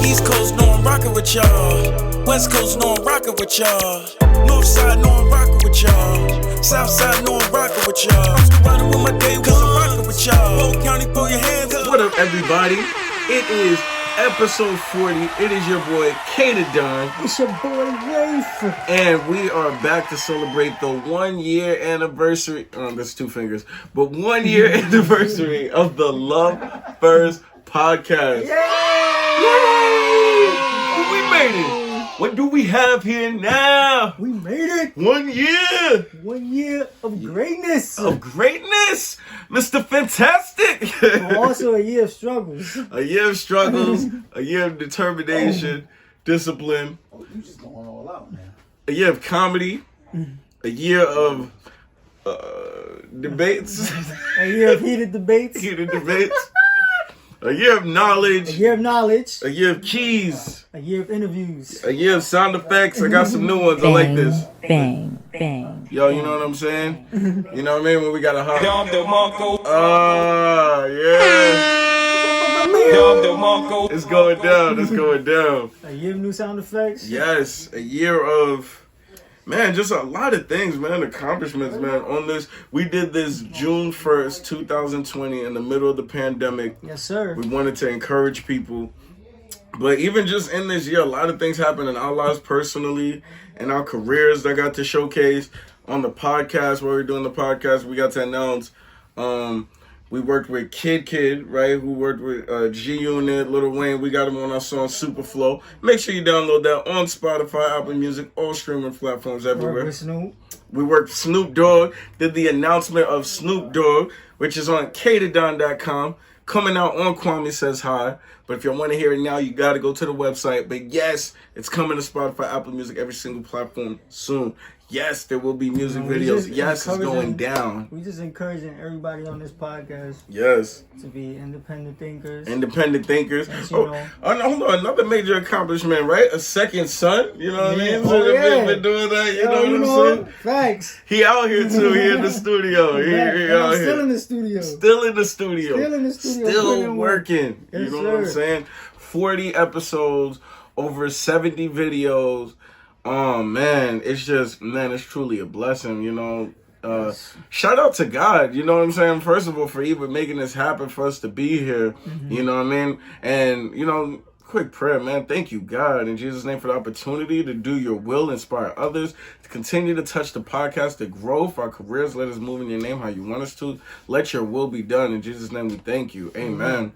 East Coast know I'm rockin' with y'all. West Coast know I'm rockin' with y'all. North side know I'm rockin' with y'all. South side know I'm rockin' with y'all. I'm still riding with my day, cause I'm rockin' with y'all. Whole county, throw your hands up. What up, everybody? It is episode 40. It is your boy, Don. It's your boy, Wraith. And we are back to celebrate the 1 year anniversary. That's two fingers. But 1 year anniversary of the Love1st podcast. Yay! We made it. What do we have here now? We made it. 1 year. 1 year of greatness. Of greatness. Mr. Fantastic. But also a year of struggles. A year of struggles. A year of determination. Discipline. Oh, you just going all out, man. A year of comedy. A year of debates. A year of heated debates. Heated debates. A year of knowledge. A year of knowledge. A year of keys. A year of interviews. A year of sound effects. I got some new ones. I like this. Bang, bang. Yo, you know what I'm saying? You know what I mean? When we got a hot. Yeah. It's going down. It's going down. A year of new sound effects. Yes. A year of, man, just a lot of things, man. Accomplishments, man. On this, we did this June 1st, 2020, in the middle of the pandemic. Yes, sir. We wanted to encourage people. But even just in this year, a lot of things happened in our lives personally, in our careers that got to showcase. On the podcast, where we're doing the podcast, we got to announce, we worked with Kid, right, who worked with G-Unit, Lil Wayne. We got him on our song Superflow. Make sure you download that on Spotify, Apple Music, all streaming platforms everywhere. With Snoop. We worked with Snoop Dogg, did the announcement of Snoop Dogg, which is on katadon.com. Coming out on Kwame Says Hi. But if you want to hear it now, you got to go to the website. But yes, it's coming to Spotify, Apple Music, every single platform soon. Yes, there will be music videos. Yes, it's going down. We just encouraging everybody on this podcast. Yes. To be independent thinkers. Independent thinkers. Yes, Hold on, another major accomplishment, right? A second son. You know what I mean? Oh, yeah. Been doing that. You know what I'm saying? Facts. He out here too. He in the studio. He out here. Still in the studio. Still in the studio. Still in the studio. Still working. Yes, you know sir. what I'm saying? 40 episodes, over 70 videos. Oh man, it's truly a blessing, you know. Shout out to God, you know what I'm saying? First of all, for even making this happen for us to be here, you know what I mean? And, you know, quick prayer, man. Thank you, God, in Jesus' name, for the opportunity to do your will, inspire others, to continue to touch the podcast, to grow for our careers. Let us move in your name how you want us to. Let your will be done. In Jesus' name, we thank you. Amen.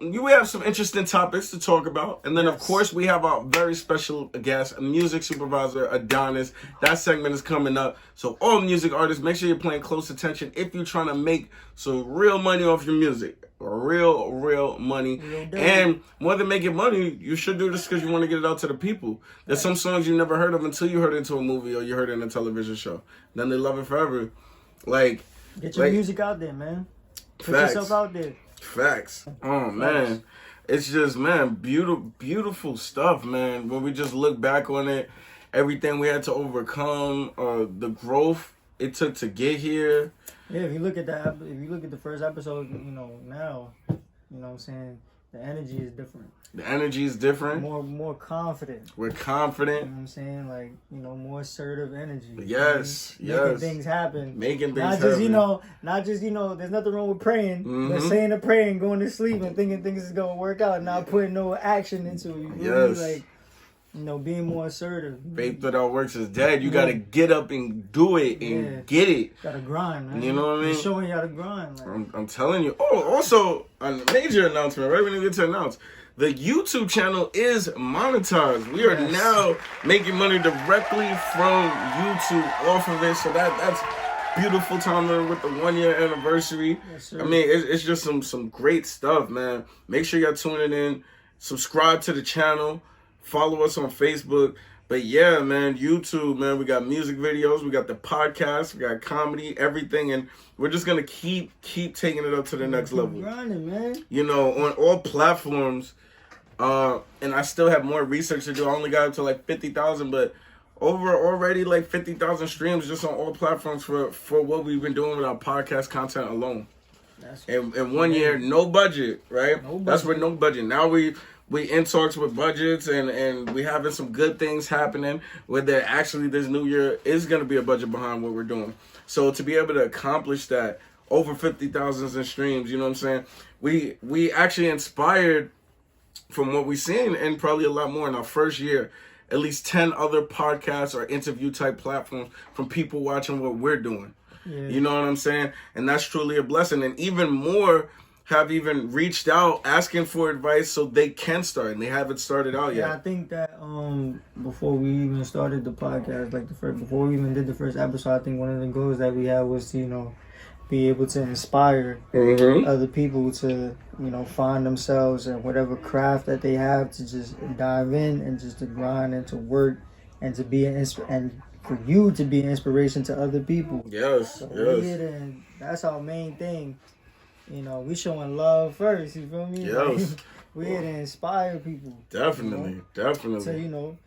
We have some interesting topics to talk about. And then, of course, we have our very special guest, a music supervisor, Adonis. That segment is coming up. So all music artists, make sure you're paying close attention if you're trying to make some real money off your music. Real money. And more than making money, you should do this because you want to get it out to the people. There's some songs you never heard of until you heard it into a movie or you heard it in a television show. Then they love it forever. Like, get your music out there, man. Put yourself out there. Facts. Oh man, it's just, man, beautiful stuff, man. When we just look back on it, everything we had to overcome, the growth it took to get here. Yeah, if you look at the first episode, you know, now, you know what I'm saying, the energy is different. The energy is different. More confident. We're confident. You know what I'm saying? Like, you know, more assertive energy. Yes, Making things happen. Not just, you know, there's nothing wrong with praying, but saying a prayer and going to sleep and thinking things is going to work out and not putting no action into it. You know? Like, you know, being more assertive. Faith without works is dead. You got to get up and do it and get it. Got to grind, man. You know what I mean? Showing you how to grind. Like. I'm telling you. Oh, also, a major announcement, right? We didn't get to announce. The YouTube channel is monetized. We are now making money directly from YouTube off of it. So that's beautiful timing with the 1 year anniversary. Yes, I mean, it's just some great stuff, man. Make sure y'all tuning in. Subscribe to the channel. Follow us on Facebook. But yeah, man, YouTube, man, we got music videos, we got the podcast, we got comedy, everything, and we're just gonna keep taking it up to the next level. Grinding, man. You know, on all platforms. And I still have more research to do. I only got up to like 50,000, but over already like 50,000 streams just on all platforms for what we've been doing with our podcast content alone. In 1 year, no budget, right? No budget. That's with no budget. Now we we in talks with budgets and we having some good things happening where there actually this new year is going to be a budget behind what we're doing. So to be able to accomplish that, over 50,000 in streams, you know what I'm saying? We actually inspired from what we've seen, and probably a lot more in our first year, at least 10 other podcasts or interview type platforms from people watching what we're doing. Yeah. You know what I'm saying? And that's truly a blessing. And even more have even reached out asking for advice so they can start, and they haven't started out yet. Yeah, I think that before we even started the podcast, before we even did the first episode, I think one of the goals that we had was to, you know, be able to inspire other people to, you know, find themselves in whatever craft that they have, to just dive in and just to grind and to work and to be and for you to be an inspiration to other people. Yes, so yes. And that's our main thing. You know, we showing love first, you feel me? Yes. We're here to inspire people. Definitely, you know? definitely. To, you know,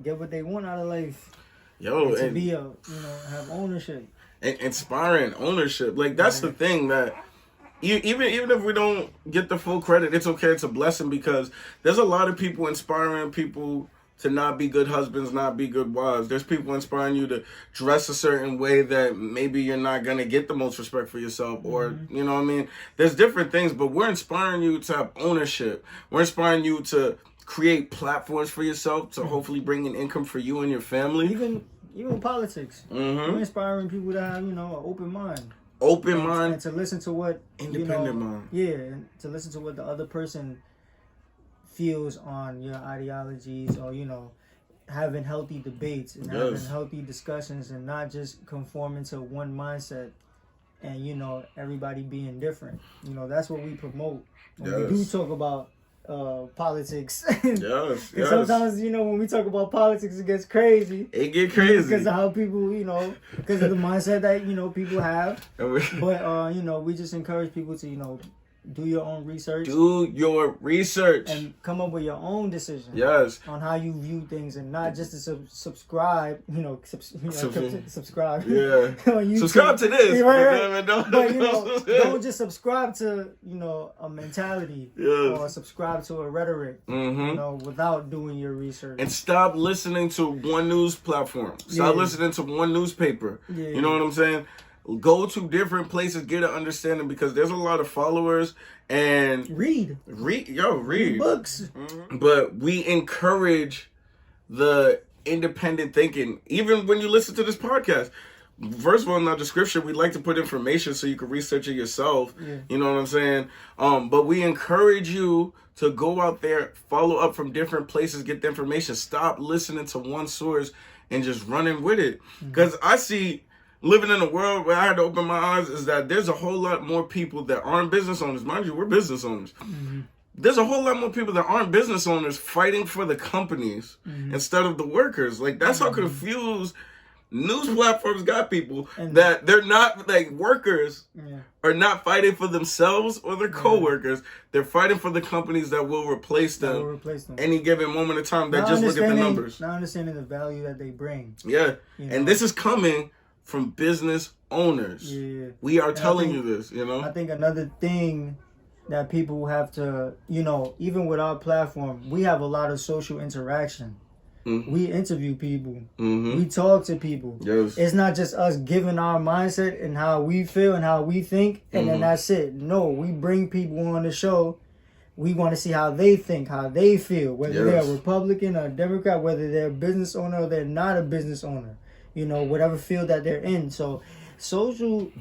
get what they want out of life. Yo, and to be a, you know, have ownership. And inspiring ownership. Like, that's the thing that even if we don't get the full credit, it's okay. It's a blessing, because there's a lot of people inspiring people to not be good husbands, not be good wives. There's people inspiring you to dress a certain way that maybe you're not going to get the most respect for yourself, or, you know what I mean? There's different things, but we're inspiring you to have ownership. We're inspiring you to create platforms for yourself to hopefully bring in income for you and your family. Even politics. We're inspiring people to have, you know, an open mind. Open mind. And to listen to what... Independent mind. Yeah, and to listen to what the other person feels on your ideologies, or, you know, having healthy debates and having healthy discussions, and not just conforming to one mindset and, you know, everybody being different. You know, that's what we promote when we do talk about politics. Yes. Sometimes, you know, when we talk about politics, it gets crazy. It get crazy because of how people, you know, because of the mindset that, you know, people have. But you know, we just encourage people to, you know, do your own research. Do your research. And come up with your own decision. Yes. On how you view things, and not just to subscribe, you know, subscribe. Yeah. Subscribe to this. Right. But, you know, don't just subscribe to, you know, a mentality. Or subscribe to a rhetoric, you know, without doing your research. And stop listening to one news platform. Stop listening to one newspaper. You know what I'm saying? Go to different places, get an understanding, because there's a lot of followers, and read books. But we encourage the independent thinking. Even when you listen to this podcast, first of all, in our description, we like to put information so you can research it yourself. You know what I'm saying? But we encourage you to go out there, follow up from different places, get the information. Stop listening to one source and just running with it. Because I see, living in a world where I had to open my eyes, is that there's a whole lot more people that aren't business owners. Mind you, we're business owners. There's a whole lot more people that aren't business owners fighting for the companies instead of the workers. Like, that's how confused news platforms got people, that they're not, like, workers are not fighting for themselves or their co-workers. They're fighting for the companies that will replace them any given moment of time. That just look at the numbers. Not understanding the value that they bring. Yeah. And this is coming from business owners. We are telling you this, you know? I think another thing that people have to, you know, even with our platform, we have a lot of social interaction. We interview people. We talk to people. It's not just us giving our mindset and how we feel and how we think, and then that's it. No, we bring people on the show. We want to see how they think, how they feel, whether they're a Republican or a Democrat, whether they're a business owner or they're not a business owner. You know, whatever field that they're in. So social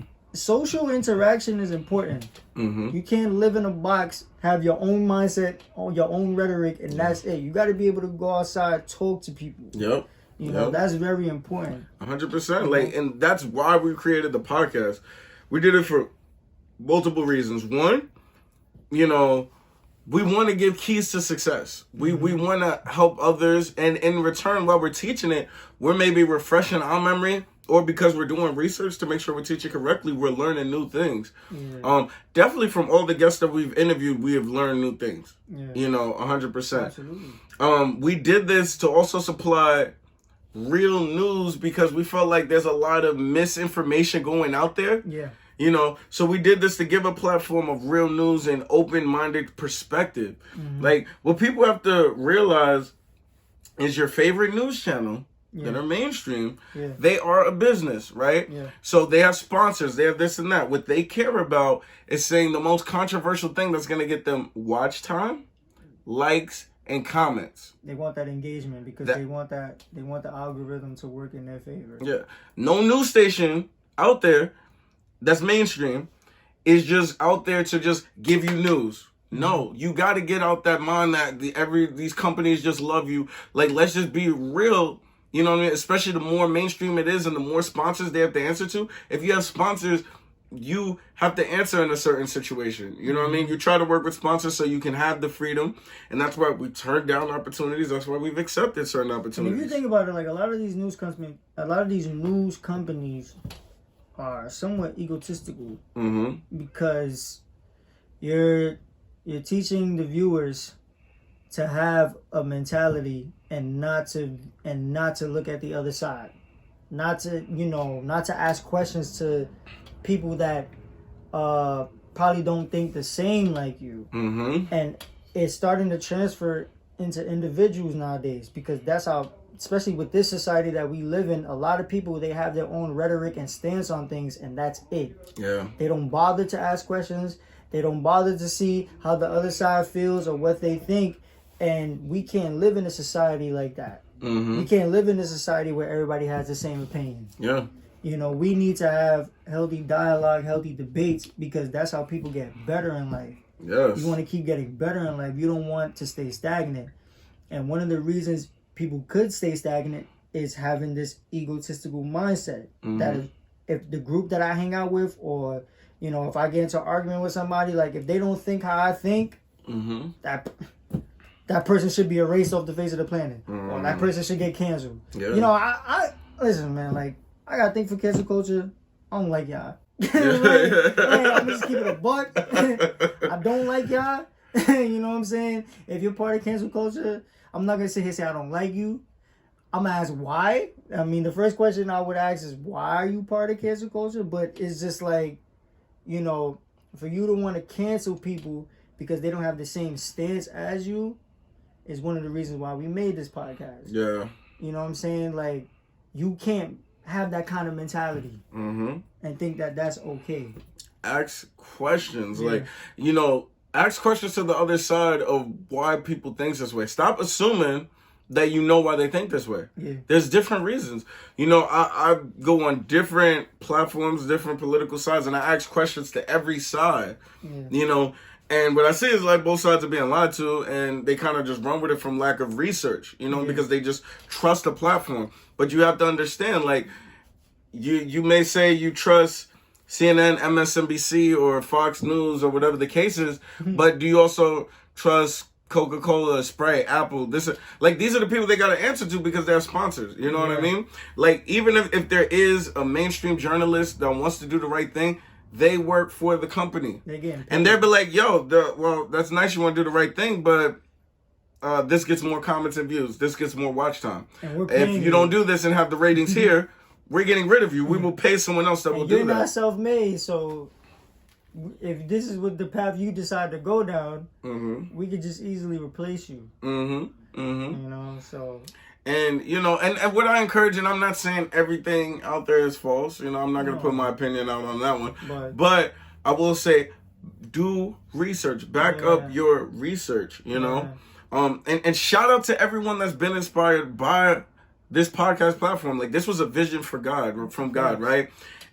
interaction is important. You can't live in a box, have your own mindset, your own rhetoric, and that's it. You got to be able to go outside, talk to people. You know, that's very important. 100%. Like, and that's why we created the podcast. We did it for multiple reasons. One, you know, we want to give keys to success. We want to help others, and in return, while we're teaching it, we're maybe refreshing our memory, or because we're doing research to make sure we're teaching correctly, we're learning new things. Definitely from all the guests that we've interviewed, we have learned new things. You know, 100%. Absolutely. We did this to also supply real news, because we felt like there's a lot of misinformation going out there. You know, so we did this to give a platform of real news and open-minded perspective. Like, what people have to realize is your favorite news channel that are mainstream, they are a business, right? Yeah. So they have sponsors, they have this and that. What they care about is saying the most controversial thing that's going to get them watch time, likes, and comments. They want that engagement because they want the algorithm to work in their favor. Yeah. No news station out there that's mainstream is just out there to just give you news. No, you got to get out that mind that these companies just love you. Like, let's just be real. You know what I mean? Especially the more mainstream it is and the more sponsors they have to answer to. If you have sponsors, you have to answer in a certain situation. You know what I mean? You try to work with sponsors so you can have the freedom. And that's why we turn down opportunities. That's why we've accepted certain opportunities. If you think about it, like a lot of these news companies are somewhat egotistical because you're teaching the viewers to have a mentality and not to look at the other side, not to ask questions to people that probably don't think the same like you. And it's starting to transfer into individuals nowadays because that's how, especially with this society that we live in, a lot of people, they have their own rhetoric and stance on things, and that's it. Yeah. They don't bother to ask questions. They don't bother to see how the other side feels or what they think. And we can't live in a society like that. We can't live in a society where everybody has the same opinion. Yeah. You know, we need to have healthy dialogue, healthy debates, because that's how people get better in life. Yes. You want to keep getting better in life. You don't want to stay stagnant. And one of the reasons people could stay stagnant is having this egotistical mindset. That if the group that I hang out with, or, you know, if I get into an argument with somebody, like if they don't think how I think, that person should be erased off the face of the planet. Or that person should get canceled. Yeah. You know, I listen, man, like, I got to think for cancel culture. I don't like y'all. I'm just keeping it a buck. I don't like y'all. You know what I'm saying? If you're part of cancel culture, I'm not going to sit here and say I don't like you. I'm going to ask why. I mean, the first question I would ask is, why are you part of cancel culture? But it's just like, you know, for you to want to cancel people because they don't have the same stance as you is one of the reasons why we made this podcast. Yeah. You know what I'm saying? Like, you can't have that kind of mentality and think that that's okay. Ask questions. Like, you know, ask questions to the other side of why people think this way. Stop assuming that you know why they think this way. Yeah. There's different reasons. You know, I go on different platforms, different political sides, and I ask questions to every side. You know, and what I see is like both sides are being lied to, and they kind of just run with it from lack of research, you know, because they just trust the platform. But you have to understand, like, you may say you trust CNN, MSNBC, or Fox News, or whatever the case is, but do you also trust Coca-Cola, Sprite, Apple? These are the people they got to answer to because they're sponsors. You know what I mean? Like, even if there is a mainstream journalist that wants to do the right thing, they work for the company. And they'll be like, yo, well, that's nice you want to do the right thing, but this gets more comments and views. This gets more watch time. If you don't do this and have the ratings here, we're getting rid of you. We will pay someone else that will do that. You're not self-made, so if this is what the path you decide to go down, we could just easily replace you. You know, so... And, you know, and what I encourage, and I'm not saying everything out there is false. You know, I'm not going to put my opinion out on that one. But I will say, do research. Back up your research, you know. And shout out to everyone that's been inspired by this podcast platform. Like, this was a vision from God, right?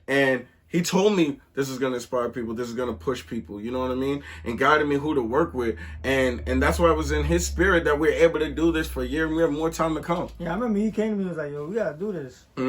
And he told me this is going to inspire people. This is going to push people. You know what I mean? And guided me who to work with. And that's why I was in his spirit that we're able to do this for a year. And we have more time to come. Yeah, I remember he came to me and was like, yo, we got to do this. I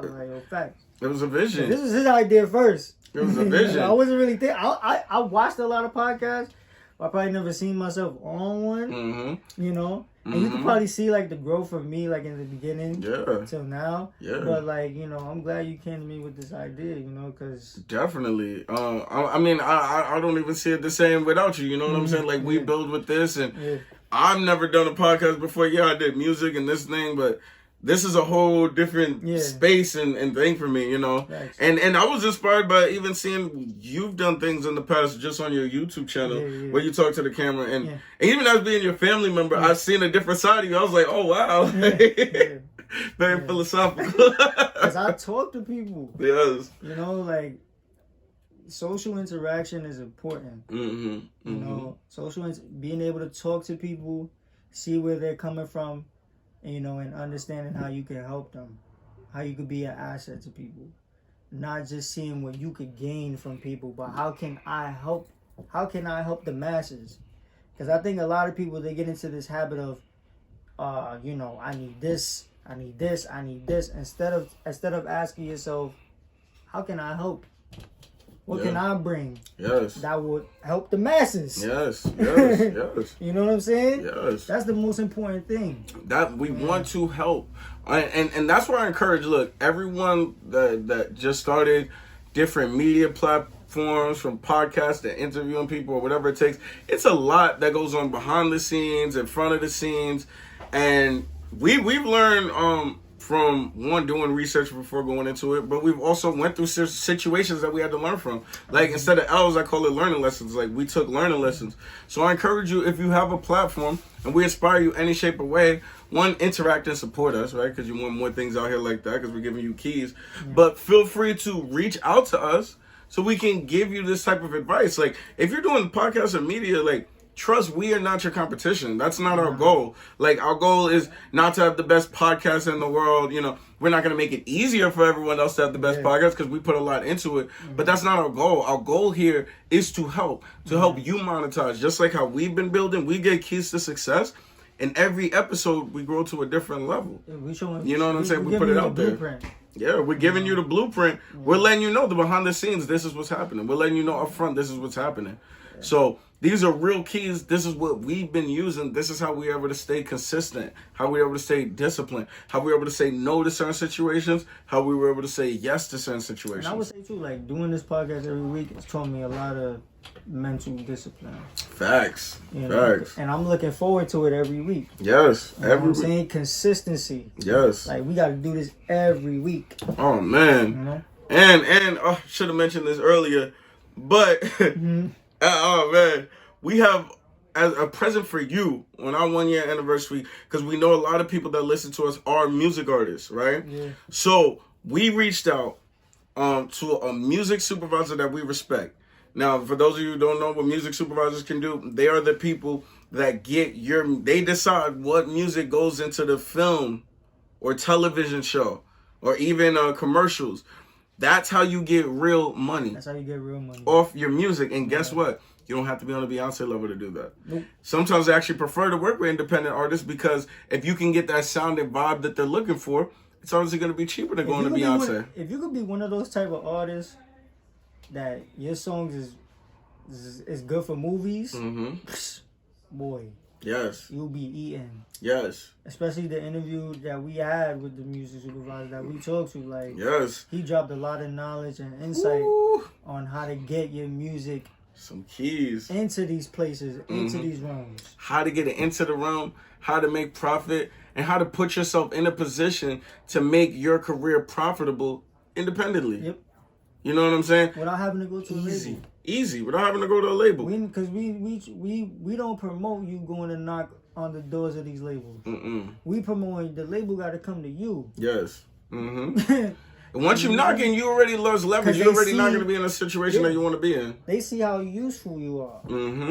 was like, yo, facts. It was a vision. This was his idea first. It was a vision. I wasn't really thinking. I watched a lot of podcasts. I probably never seen myself on one, you know? And you can probably see, like, the growth of me, like, in the beginning till now. Yeah. But, like, you know, I'm glad you came to me with this idea, you know, because... Definitely. I mean, I don't even see it the same without you, you know what I'm saying? Like, we build with this, and I've never done a podcast before. Yeah, I did music and this thing, but this is a whole different space and thing for me, you know. And I was inspired by even seeing you've done things in the past just on your YouTube channel where you talk to the camera. And even as being your family member, I've seen a different side of you. I was like, oh, wow. Very philosophical. Because I talk to people. Yes. You know, like, social interaction is important. You know, being able to talk to people, see where they're coming from, you know, and understanding how you can help them, how you could be an asset to people, not just seeing what you could gain from people, but how can I help the masses? Because I think a lot of people, they get into this habit of, you know, I need this, instead of asking yourself, how can I help? What can I bring that would help the masses? Yes. You know what I'm saying? Yes. That's the most important thing. That we want to help. And that's why I encourage, look, everyone that just started different media platforms, from podcasts to interviewing people or whatever it takes, it's a lot that goes on behind the scenes, in front of the scenes. And we've learned from one, doing research before going into it, but we've also went through situations that we had to learn from. Like, instead of L's, I call it learning lessons. Like, we took learning lessons. So I encourage you, if you have a platform and we inspire you any shape or way, one, interact and support us, right? Because you want more things out here like that, because we're giving you keys. But feel free to reach out to us so we can give you this type of advice. Like, if you're doing podcasts or media, like, trust, we are not your competition. That's not our goal. Like, our goal is not to have the best podcast in the world. You know, we're not going to make it easier for everyone else to have the best podcast, because we put a lot into it. But that's not our goal. Our goal here is to help you monetize. Just like how we've been building, we get keys to success. In every episode, we grow to a different level. You know what I'm saying? We put it out there. Yeah, we're giving you the blueprint. We're letting you know the behind the scenes, this is what's happening. We're letting you know up front, this is what's happening. So these are real keys. This is what we've been using. This is how we're able to stay consistent, how we're able to stay disciplined, how we're able to say no to certain situations, how we were able to say yes to certain situations. And I would say too, like, doing this podcast every week has taught me a lot of mental discipline. Facts. You know? Facts. And I'm looking forward to it every week. Yes. You know what I'm saying? Consistency. Yes. Like, we got to do this every week. Oh, man. You know? And I should have mentioned this earlier, but oh, man, we have as a present for you on our 1 year anniversary, because we know a lot of people that listen to us are music artists, right? Yeah. So we reached out to a music supervisor that we respect. Now, for those of you who don't know what music supervisors can do, they are the people that they decide what music goes into the film or television show or even commercials. That's how you get real money. That's how you get real money. Off your music. And guess what? You don't have to be on a Beyonce level to do that. Nope. Sometimes I actually prefer to work with independent artists, because if you can get that sound and vibe that they're looking for, it's obviously going to be cheaper than going to Beyonce. If you could be one of those type of artists that your songs is good for movies, boy. Yes. You'll be eating. Yes. Especially the interview that we had with the music supervisor that we talked to. Like, yes. He dropped a lot of knowledge and insight on how to get your music, some keys, into these places, into these rooms. How to get it into the room, how to make profit, and how to put yourself in a position to make your career profitable independently. Yep. You know what I'm saying? Without having to go to a label. Easy, without having to go to a label. Because we don't promote you going to knock on the doors of these labels. We promote the label got to come to you. Yes. And once you knock in, you already lost leverage. You're already not going to be in a situation that you want to be in. They see how useful you are.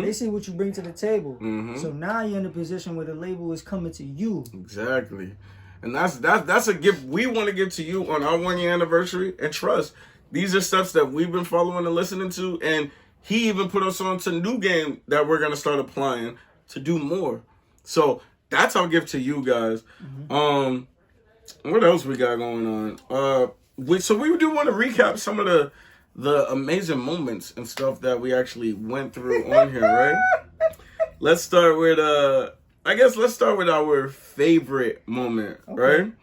They see what you bring to the table. So now you're in a position where the label is coming to you. Exactly. And that's a gift we want to give to you on our 1 year anniversary. And trust, these are steps that we've been following and listening to, and he even put us on to new game that we're going to start applying to do more. So that's our gift to you guys. What else we got going on? So we do want to recap some of the amazing moments and stuff that we actually went through on here, right? Let's start with let's start with our favorite moment, right?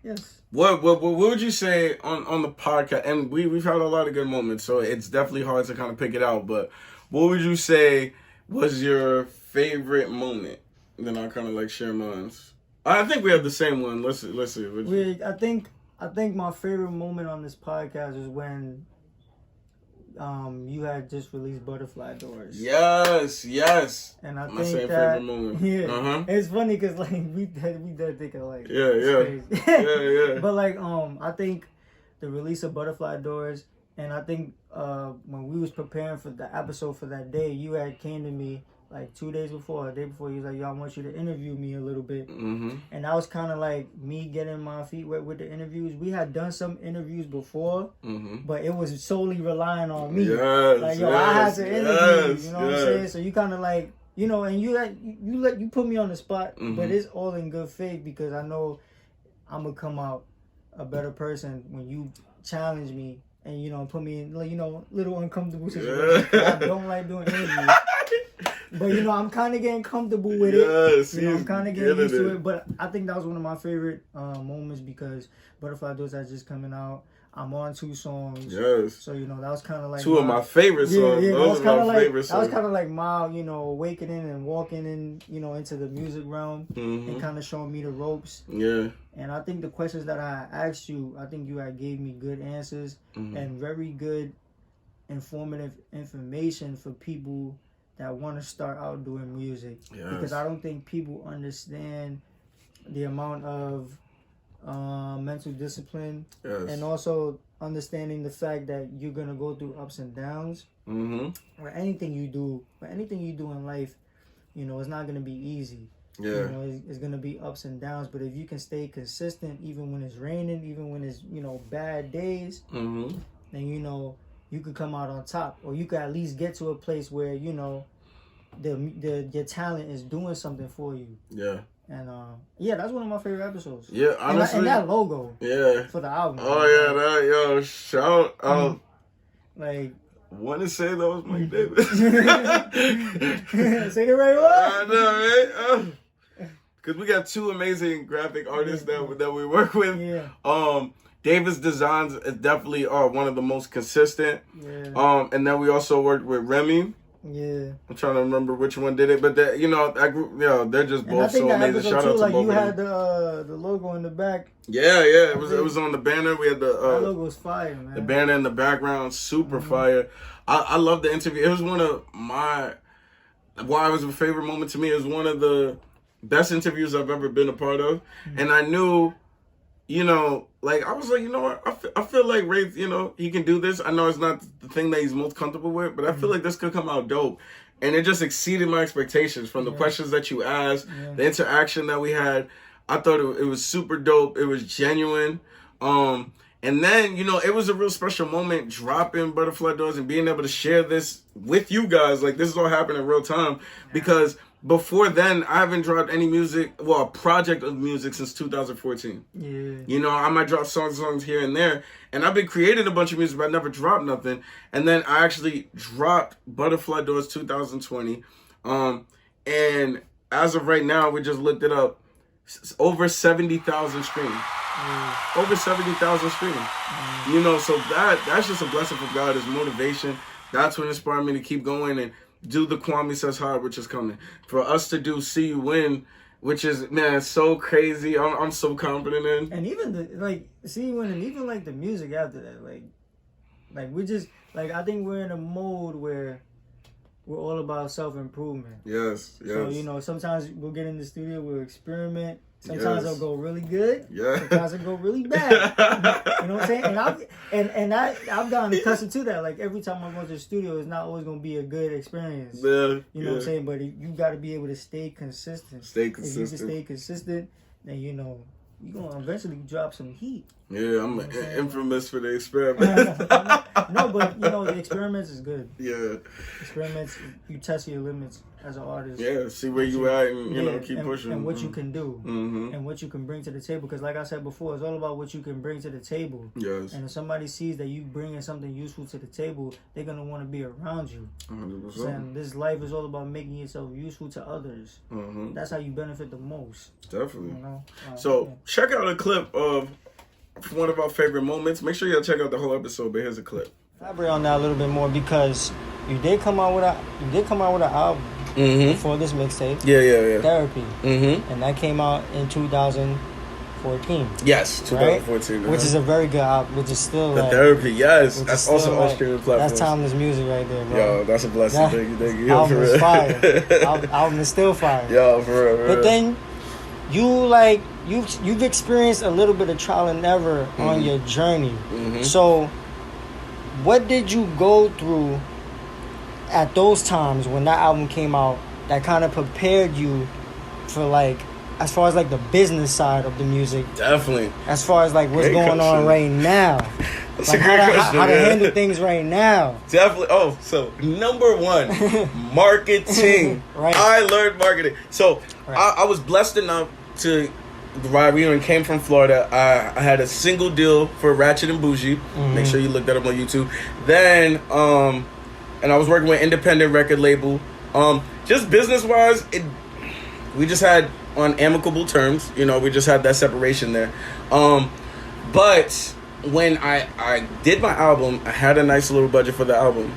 Yes. What would you say on the podcast? And we've had a lot of good moments, so it's definitely hard to kind of pick it out. But what would you say was your favorite moment? And then I'll kind of like share mine. I think we have the same one. Let's see. I think my favorite moment on this podcast is when you had just released Butterfly Doors. Yes. And I my think same that, favorite moment. Yeah, it's funny because like we did think of like yeah. But like I think the release of Butterfly Doors, and I think when we was preparing for the episode for that day, you had came to me like 2 days before, a day before. You was like, "Yo, I want you to interview me a little bit," and that was kind of like me getting my feet wet with the interviews. We had done some interviews before, but it was solely relying on me. I had to interview. You know what I'm saying? So you kind of like, and you put me on the spot, but it's all in good faith because I know I'm gonna come out a better person when you challenge me and put me in little uncomfortable situations. I don't like doing interviews. But I'm kind of getting comfortable with it. I'm kind of getting used to it. But I think that was one of my favorite moments because Butterfly Doors are just coming out. I'm on 2 songs. Yes. So that was kind of like 2 of my favorite songs. Yeah, Those are my favorite songs. That was kind of like my awakening and walking in into the music realm and kind of showing me the ropes. Yeah. And I think the questions that I asked you, I think you had gave me good answers and very good informative information for people that want to start out doing music. Yes. Because I don't think people understand the amount of mental discipline and also understanding the fact that you're going to go through ups and downs. Or anything you do in life, it's not going to be easy. Yeah. It's going to be ups and downs, but if you can stay consistent even when it's raining, even when it's, bad days, then you could come out on top, or you could at least get to a place where your talent is doing something for you. Yeah. And that's one of my favorite episodes. Yeah, honestly. And that logo. Yeah. For the album. Oh yeah, shout out. Like. Want to say that was Mike Davis. Say the right word. I know, right? Because we got 2 amazing graphic artists that we work with. Yeah. Davis Designs is definitely one of the most consistent. Yeah. And then we also worked with Remy. Yeah. I'm trying to remember which one did it, but that that group, they're just both so amazing. Shout out to both of them. You had the logo in the back. Yeah, it was on the banner. We had the that logo was fire, man. The banner in the background, super fire. I love the interview. It was one of why it was a favorite moment to me. It was one of the best interviews I've ever been a part of, and I knew. I was like, what? I feel like Wraith, he can do this. I know it's not the thing that he's most comfortable with, but I feel like this could come out dope. And it just exceeded my expectations from the questions that you asked, the interaction that we had. I thought it was super dope. It was genuine. And then, it was a real special moment dropping Butterfly Doors and being able to share this with you guys. Like, this is all happening in real time because before then, I haven't dropped any music, a project of music since 2014. Yeah. I might drop songs here and there. And I've been creating a bunch of music, but I never dropped nothing. And then I actually dropped Butterfly Doors 2020. And as of right now, we just looked it up. Over 70,000 streams. Over 70,000 streams. So that's just a blessing from God. It's motivation. That's what inspired me to keep going and do the Kwame Says Hard, which is coming. For us to do See You Win, which is, man, so crazy. I'm so confident in. And even See You Win, and even the music after that, we just, I think we're in a mode where we're all about self-improvement. Yes. So, sometimes we'll get in the studio, we'll experiment. Sometimes it'll go really good. Yeah. Sometimes it'll go really bad. You know what I'm saying? And I've gotten accustomed to that. Every time I go to the studio, it's not always going to be a good experience. Yeah. You know what I'm saying? But you got to be able to stay consistent. If you can stay consistent, then you're going to eventually drop some heat. Yeah, I'm infamous for the experiments. No, but the experiments is good. Yeah. Experiments, you test your limits as an artist. Yeah, see where you at and, keep pushing. And what you can do. And what you can bring to the table. Because like I said before, it's all about what you can bring to the table. Yes. And if somebody sees that you bringing something useful to the table, they're going to want to be around you. 100%. And this life is all about making yourself useful to others. That's how you benefit the most. Definitely. So, check out a clip of one of our favorite moments. Make sure y'all check out the whole episode, but here's a clip. Elaborate on that a little bit more because you did come out with an album. before this mixtape. Yeah. Therapy. And that came out in 2014. Yes, 2014. Right? Which is a very good album, which is still the like... Therapy, yes. That's also on streaming platforms. That's timeless music right there, bro. Yo, that's a blessing. Thank you. Album is fire. Album is still fire. Yo, for real. But then, you've experienced a little bit of trial and error on your journey. So, what did you go through at those times when that album came out that kind of prepared you for like, as far as like the business side of the music? Definitely. As far as like what's going on right now. That's like a great question, how to handle things right now. Definitely. Oh, so number one, marketing. Right. I learned marketing. So I was blessed enough to Reaven came from Florida. I had a single deal for Ratchet and Bougie. Make sure you look that up on YouTube. Then and I was working with independent record label. Just business wise, we just had on amicable terms. You know, we just had that separation there. But when I did my album, I had a nice little budget for the album.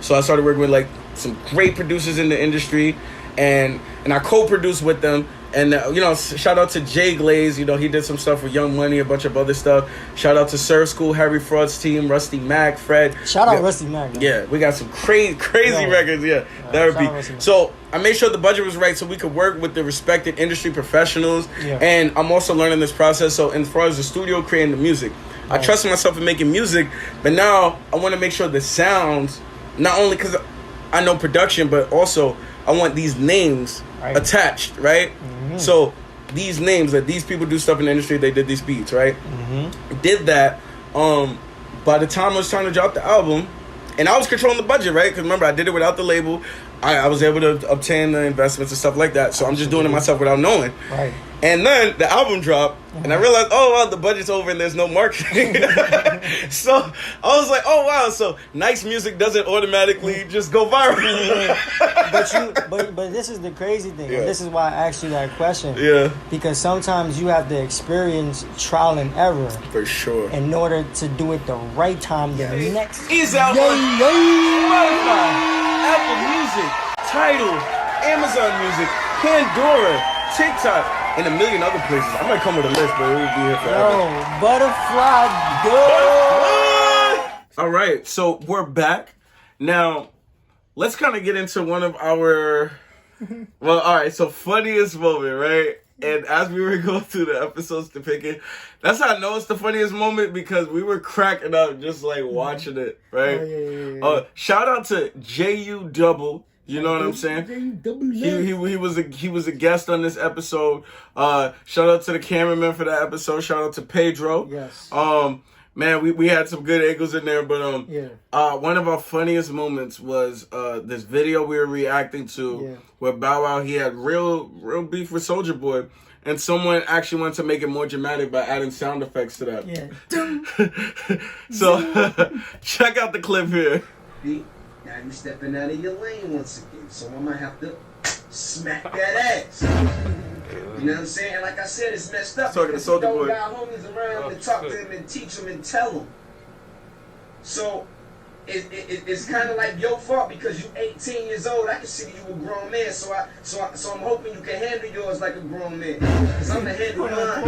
So I started working with like some great producers in the industry, and I co-produced with them. And, you know, shout out to Jay Glaze. You know, he did some stuff with Young Money, a bunch of other stuff. Shout out to Surf School, Harry Fraud's team, Rusty Mack, Fred. Shout out Rusty Mack. Man. Yeah, we got some crazy records. Yeah, that would be. So I made sure the budget was right so we could work with the respected industry professionals. Yeah. And I'm also learning this process. So as far as the studio, creating the music, I trusted myself in making music. But now I want to make sure the sounds, not only because I know production, but also I want these names attached, right? So these names that these people do stuff in the industry, they did these beats, right? Did that. By the time it was time to drop the album, and I was controlling the budget, right? Because remember, I did it without the label. I was able to obtain the investments and stuff like that. So I'm just doing it myself without knowing. Right. And then the album dropped, and I realized, oh, wow, the budget's over and there's no marketing. So I was like, oh, wow, so nice music doesn't automatically just go viral. But this is the crazy thing. And this is why I asked you that question. Yeah. Because sometimes you have to experience trial and error. For sure. In order to do it the right time. The next. Is out on Spotify, Apple Music, Tidal, Amazon Music, Pandora, TikTok, and a million other places. I might come with a list, but we'll be here forever. Yo, Butterfly, go! All right, so we're back. Now, let's kind of get into one of our... Well, all right, so funniest moment, right? And as we were going through the episodes to pick it, that's how I know it's the funniest moment, because we were cracking up just like watching it, right? Yeah. Shout out to J.U. Double. You know what I'm saying? He was a guest on this episode. Shout out to the cameraman for that episode. Shout out to Pedro. Yes. Man, we had some good angles in there, but one of our funniest moments was this video we were reacting to where Bow Wow, he had real beef with Soulja Boy, and someone actually wanted to make it more dramatic by adding sound effects to that. Yeah. So check out the clip here. Now you stepping out of your lane once again, so I might have to smack that ass. You know what I'm saying? Like I said, it's messed up. Talking to Soulja Boy. You got homies around to talk to them and teach them and tell them. So it's kind of like your fault because you 18 years old. I can see you a grown man, so I'm hoping you can handle yours like a grown man. Cause I'm the handle mine.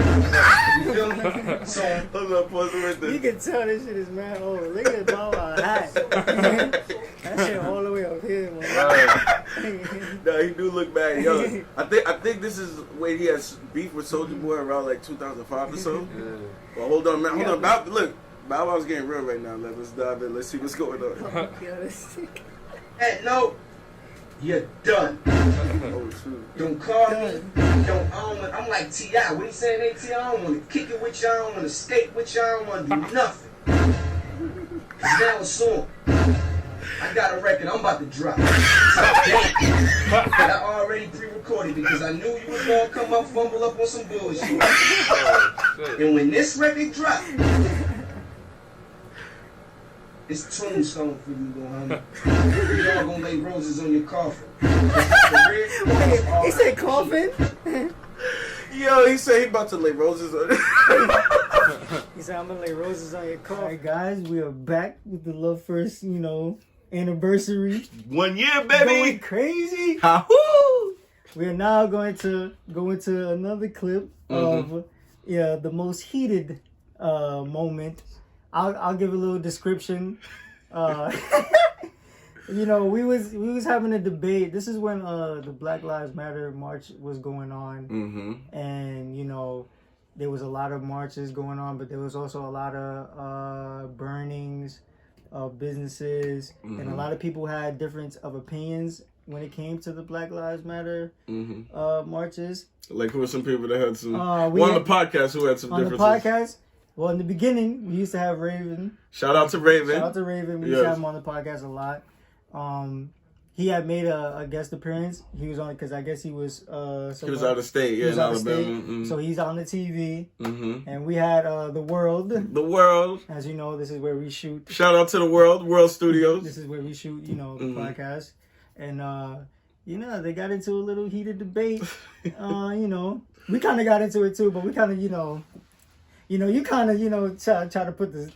You feel me? So hold up, pause it right there. You can tell this shit is mad old. Look at the Bow Wow hat. That shit all the way up here, man. No, he do look bad. Yo, I think this is when he has beef with Soulja Boy around like 2005 or so. Well, hold on, man. Hold on. Look. Bow Wow's getting real right now. Let's dive in. Let's see what's going on. Hey, no, you're done. Oh, shoot. Don't call me. I'm like T.I. What he saying, AT? I don't want to kick it with y'all. I don't want to skate with y'all. I don't want to do nothing. Cause now it's on. I got a record I'm about to drop. But I already pre-recorded because I knew you was going to come up, fumble up on some bullshit. And when this record dropped, it's tombstone for you, little homie. You all gonna lay roses on your coffin. He said coffin? Yo, he said he about to lay roses on it. He said I'm gonna lay roses on your coffin. Alright guys, we are back with the Love1st, anniversary. 1 year, baby. Going crazy. Ha-hoo! We are now going to go into another clip of the most heated moment. I'll give a little description. You know, we was having a debate. This is when the Black Lives Matter march was going on, and you know, there was a lot of marches going on, but there was also a lot of burnings of businesses, and a lot of people had difference of opinions when it came to the Black Lives Matter marches. Like, who were some people that had some... on the podcast who had some differences? On the podcast, well, in the beginning, we used to have Reaven. Shout out to Reaven. Shout out to Reaven. We used to have him on the podcast a lot. He had made a guest appearance. He was on because I guess he was he was out of state, yeah, in Alabama. So he's on the TV. And we had the World. The World. As you know, this is where we shoot. Shout out to the World Studios. This is where we shoot, you know, the podcast. And you know, they got into a little heated debate. You know, we kind of got into it too, but we kind of, you you kind of, try to put this,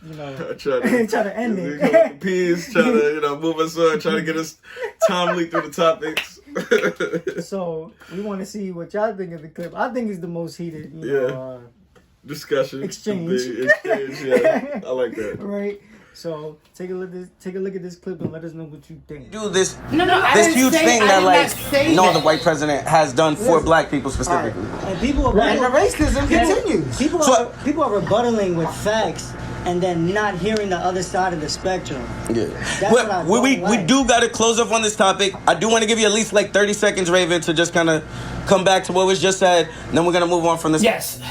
try to end it. Peace, try to, move us on, try to get us timely through the topics. So, we want to see what y'all think of the clip. I think it's the most heated, discussion. Exchange. Yeah. I like that. Right. So take a look at this clip and let us know what you think. Do this this huge thing that the white president has done for black people specifically. Right. And people are and the racism continues. People are rebuttaling with facts and then not hearing the other side of the spectrum. Yeah. We do got to close up on this topic. I do want to give you at least like 30 seconds, Reaven, to just kind of come back to what was just said. And then we're gonna move on from this. Yes.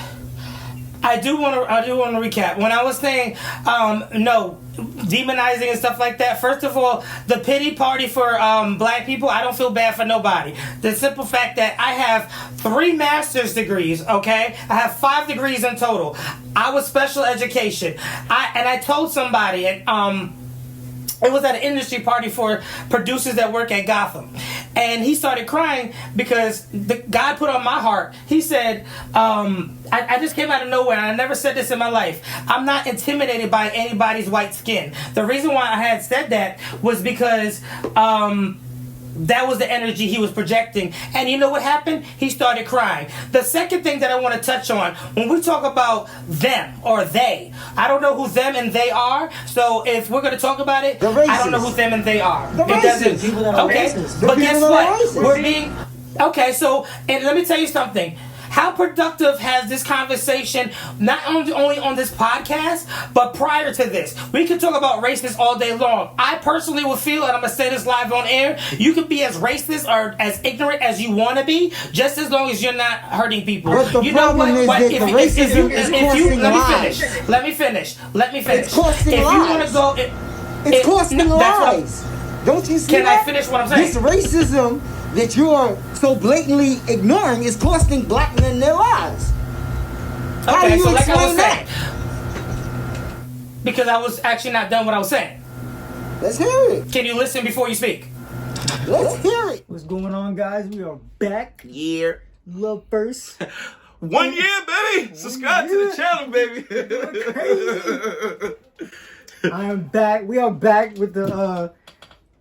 I do want to recap. When I was saying, no, demonizing and stuff like that, first of all, the pity party for black people, I don't feel bad for nobody. The simple fact that I have 3 master's degrees, okay? I have 5 degrees in total. I was special education. I told somebody, it was at an industry party for producers that work at Gotham. And he started crying because God put on my heart. He said, I just came out of nowhere, and I never said this in my life. I'm not intimidated by anybody's white skin. The reason why I had said that was because that was the energy he was projecting. And you know what happened? He started crying. The second thing that I want to touch on, when we talk about them or they, I don't know who them and they are. So if we're going to talk about it, I don't know who them and they are. The racist. People that are racist. But guess what? We're being... Okay, so and let me tell you something. How productive has this conversation, not only on this podcast, but prior to this? We could talk about racist all day long. I personally would feel, and I'm going to say this live on air, you could be as racist or as ignorant as you want to be, just as long as you're not hurting people. But the problem is that the racism is costing lives. Let me finish. It's costing lives. If you want to go... It's costing lives. Don't you see Can that? I finish what I'm saying? This racism that you're so blatantly ignoring is costing black men their lives. How do you explain that? Because I was actually not done what I was saying. Let's hear it. Can you listen before you speak? Let's hear it. What's going on, guys? We are back. Yeah. Love1st. 1 year, baby. Subscribe to the channel, baby. I am back. We are back with the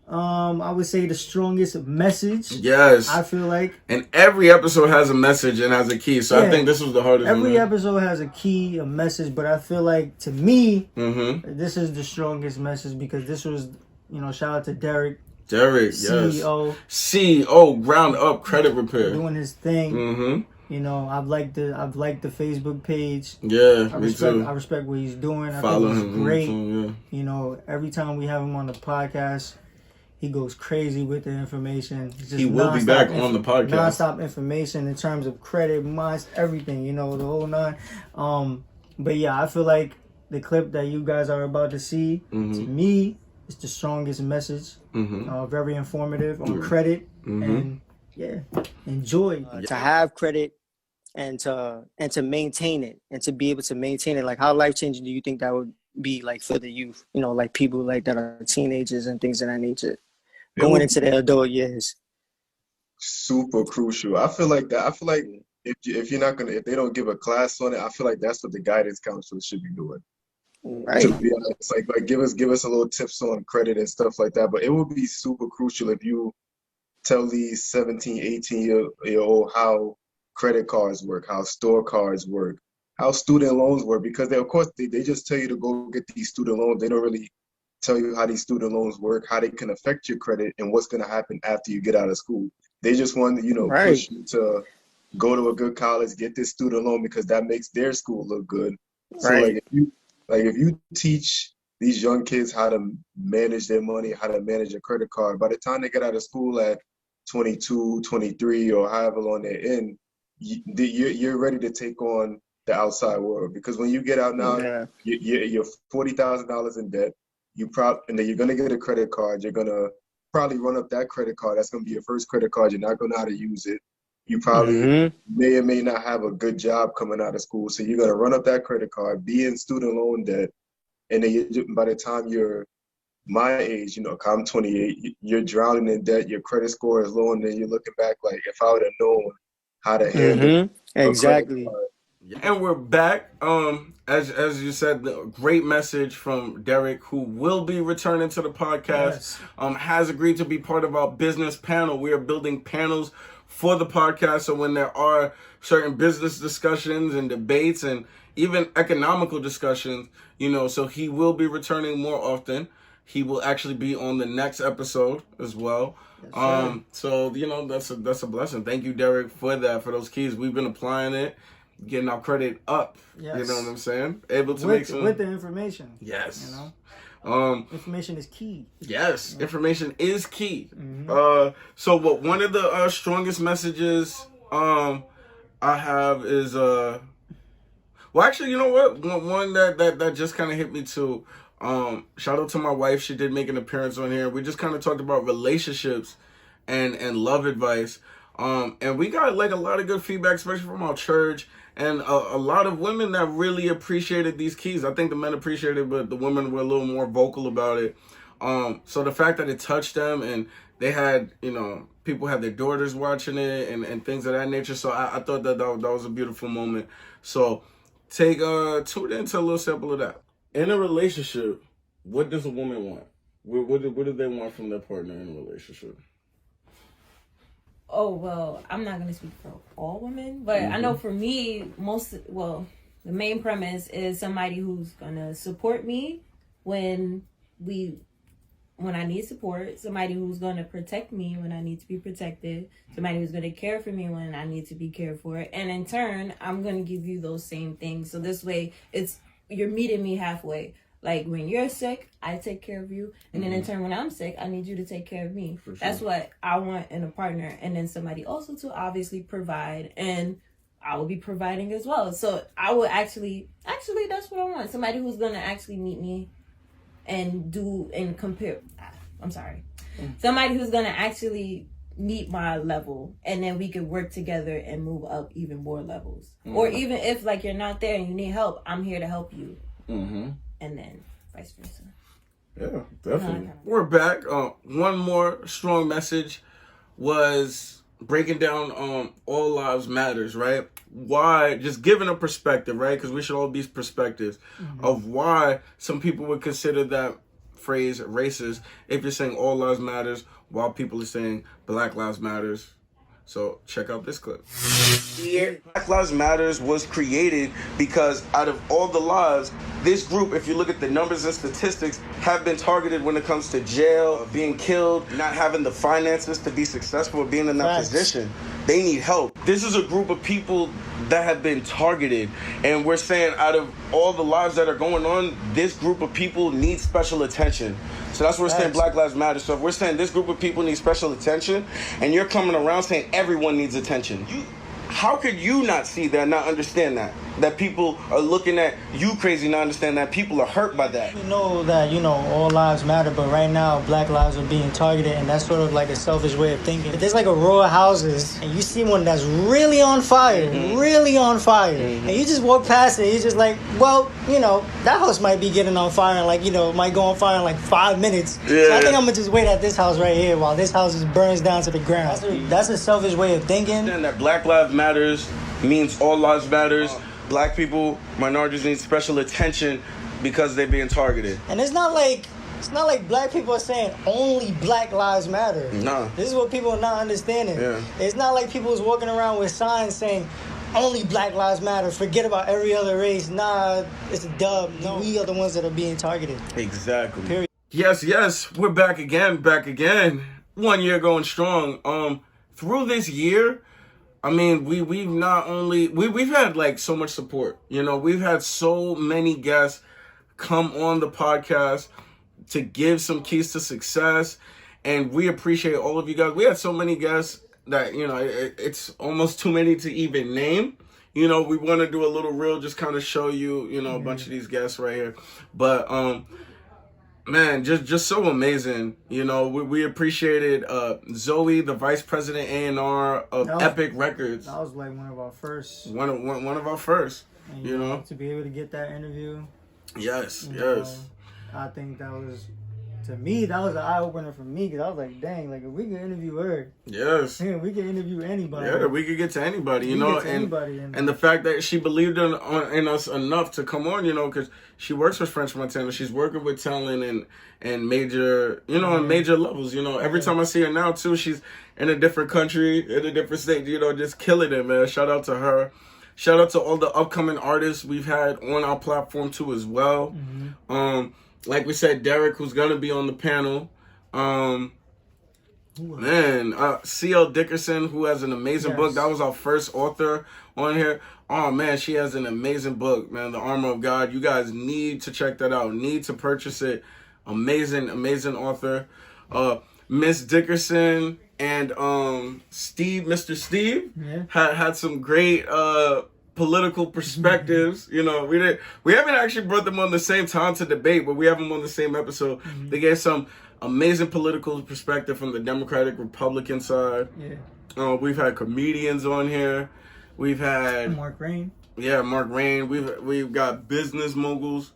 I would say the strongest message. Yes. I feel like. And every episode has a message and has a key. So I think this was the hardest one. Every episode has a key, a message, but I feel like to me, this is the strongest message because this was, shout out to Derek. Derek, CEO. Yes. CEO, ground up credit repair. Doing his thing. I've liked the Facebook page. Yeah, me too. I respect what he's doing. Follow I think he's him. great. Yeah. Every time we have him on the podcast, he goes crazy with the information. He will be back on the podcast. Non-stop information in terms of credit, minds, everything. The whole nine. But yeah, I feel like the clip that you guys are about to see, to me, is the strongest message. Very informative on credit and enjoy. To have credit and to maintain it and to be able to maintain it, like how life-changing do you think that would be like for the youth? Like people like that are teenagers and things of that nature. Going into their adult years. Super crucial. I feel like that. I feel like if they don't give a class on it, I feel like that's what the guidance counselor should be doing. Right. To be honest, like give us a little tips on credit and stuff like that. But it would be super crucial if you tell these 17, 18-year-old how credit cards work, how store cards work, how student loans work, because of course they just tell you to go get these student loans. They don't really tell you how these student loans work, how they can affect your credit, and what's going to happen after you get out of school. They just want to, push you to go to a good college, get this student loan because that makes their school look good. So if you teach these young kids how to manage their money, how to manage a credit card, by the time they get out of school at 22, 23, or however long they're in, you're ready to take on the outside world. Because when you get out now, you're $40,000 in debt. And then you're gonna get a credit card. You're gonna probably run up that credit card. That's gonna be your first credit card. You're not gonna know how to use it. You probably may or may not have a good job coming out of school. So you're gonna run up that credit card, be in student loan debt, and then by the time you're my age, I'm 28, you're drowning in debt. Your credit score is low, and then you're looking back like, if I would have known how to handle exactly. And we're back. As you said, the great message from Derek, who will be returning to the podcast. Yes. Has agreed to be part of our business panel. We are building panels for the podcast, so when there are certain business discussions and debates and even economical discussions, so he will be returning more often. He will actually be on the next episode as well. Yes, so that's a blessing. Thank you, Derek, for that, for those keys. We've been applying it, getting our credit up. Yes. You know what I'm saying? Able to make some with the information. Yes. Information is key. Yes, information is key. So one of the strongest messages I have is well, actually, you know what? One that just kind of hit me too. Shout out to my wife. She did make an appearance on here. We just kind of talked about relationships and love advice. And we got like a lot of good feedback, especially from our church, and a lot of women that really appreciated these keys. I think the men appreciated it, but the women were a little more vocal about it. So the fact that it touched them, and they had, people had their daughters watching it and things of that nature. So I thought that was a beautiful moment. So tune into a little sample of that. In a relationship, what does a woman want? What do they want from their partner in a relationship? Oh, well, I'm not going to speak for all women, but I know for me, the main premise is somebody who's going to support me when I need support, somebody who's going to protect me when I need to be protected, somebody who's going to care for me when I need to be cared for, and in turn, I'm going to give you those same things. So this way, you're meeting me halfway. Like, when you're sick, I take care of you. And then in turn, when I'm sick, I need you to take care of me. Sure. That's what I want in a partner. And then somebody also to obviously provide. And I will be providing as well. So I will actually, that's what I want. Somebody who's going to actually meet me and compare. I'm sorry. Somebody who's going to actually meet my level. And then we could work together and move up even more levels. Or even if, like, you're not there and you need help, I'm here to help you. And then vice versa. Yeah, definitely. We're back. One more strong message was breaking down all lives matters, right? Why, just giving a perspective, right? Because we should all be perspectives of why some people would consider that phrase racist if you're saying all lives matters while people are saying Black Lives Matters. So check out this clip. Black Lives Matters was created because out of all the lives, this group, if you look at the numbers and statistics, have been targeted when it comes to jail, being killed, not having the finances to be successful, being in that position. They need help. This is a group of people that have been targeted. And we're saying out of all the lives that are going on, this group of people need special attention. So that's what we're saying Black Lives Matter. So if we're saying this group of people need special attention, and you're coming around saying everyone needs attention, how could you not see that, not understand that? That people are looking at you crazy, not understand that people are hurt by that. We know that, all lives matter, but right now, Black lives are being targeted, and that's sort of like a selfish way of thinking. If there's like a row of houses, and you see one that's really on fire, and you just walk past it, you're just like, well, that house might be getting on fire, and might go on fire in like 5 minutes. Yeah. So I think I'm gonna just wait at this house right here while this house just burns down to the ground. That's a selfish way of thinking. And that Black Lives Matters means all lives matters. Black people, minorities need special attention because they're being targeted. And it's not like black people are saying only Black Lives Matter. Nah. This is what people are not understanding. Yeah. It's not like people is walking around with signs saying only Black Lives Matter, forget about every other race. Nah, it's a dub. No, we are the ones that are being targeted. Exactly. Period. Yes, we're back again. 1 year going strong. Through this year, I mean, we've not only we've had like so much support. You know, we've had so many guests come on the podcast to give some keys to success, and we appreciate all of you guys. We had so many guests that, you know, it's almost too many to even name. You know, we want to do a little reel, just kind of show you, you know, a bunch of these guests right here. But man, just so amazing. You know, we appreciated Zoe, the vice president A&R of Epic Records. That was like one of our first. One of our first. And, you know, to be able to get that interview. Yes. I think that was, to me, that was an eye opener for me, because I was like, dang, like if we could interview her, yes, we could interview anybody. Yeah, we could get to anybody, you know, and the fact that she believed in us enough to come on, you know, because she works with French Montana, she's working with talent and major, you know, on major levels, you know. Every time I see her now too, she's in a different country, in a different state, you know, just killing it, man. Shout out to her. Shout out to all the upcoming artists we've had on our platform too as well. Like we said, Derek, who's gonna be on the panel. CL Dickerson, who has an amazing book. That was our first author on here. Oh man, she has an amazing book, man. The Armor of God. You guys need to check that out. Need to purchase it. Amazing author. Miss Dickerson and Mr. Steve had some great political perspectives. You know, we haven't actually brought them on the same time to debate, but we have them on the same episode. They gave some amazing political perspective from the Democratic Republican side. We've had comedians on here. We've had Mark Rain. Mark Rain. We've got business moguls,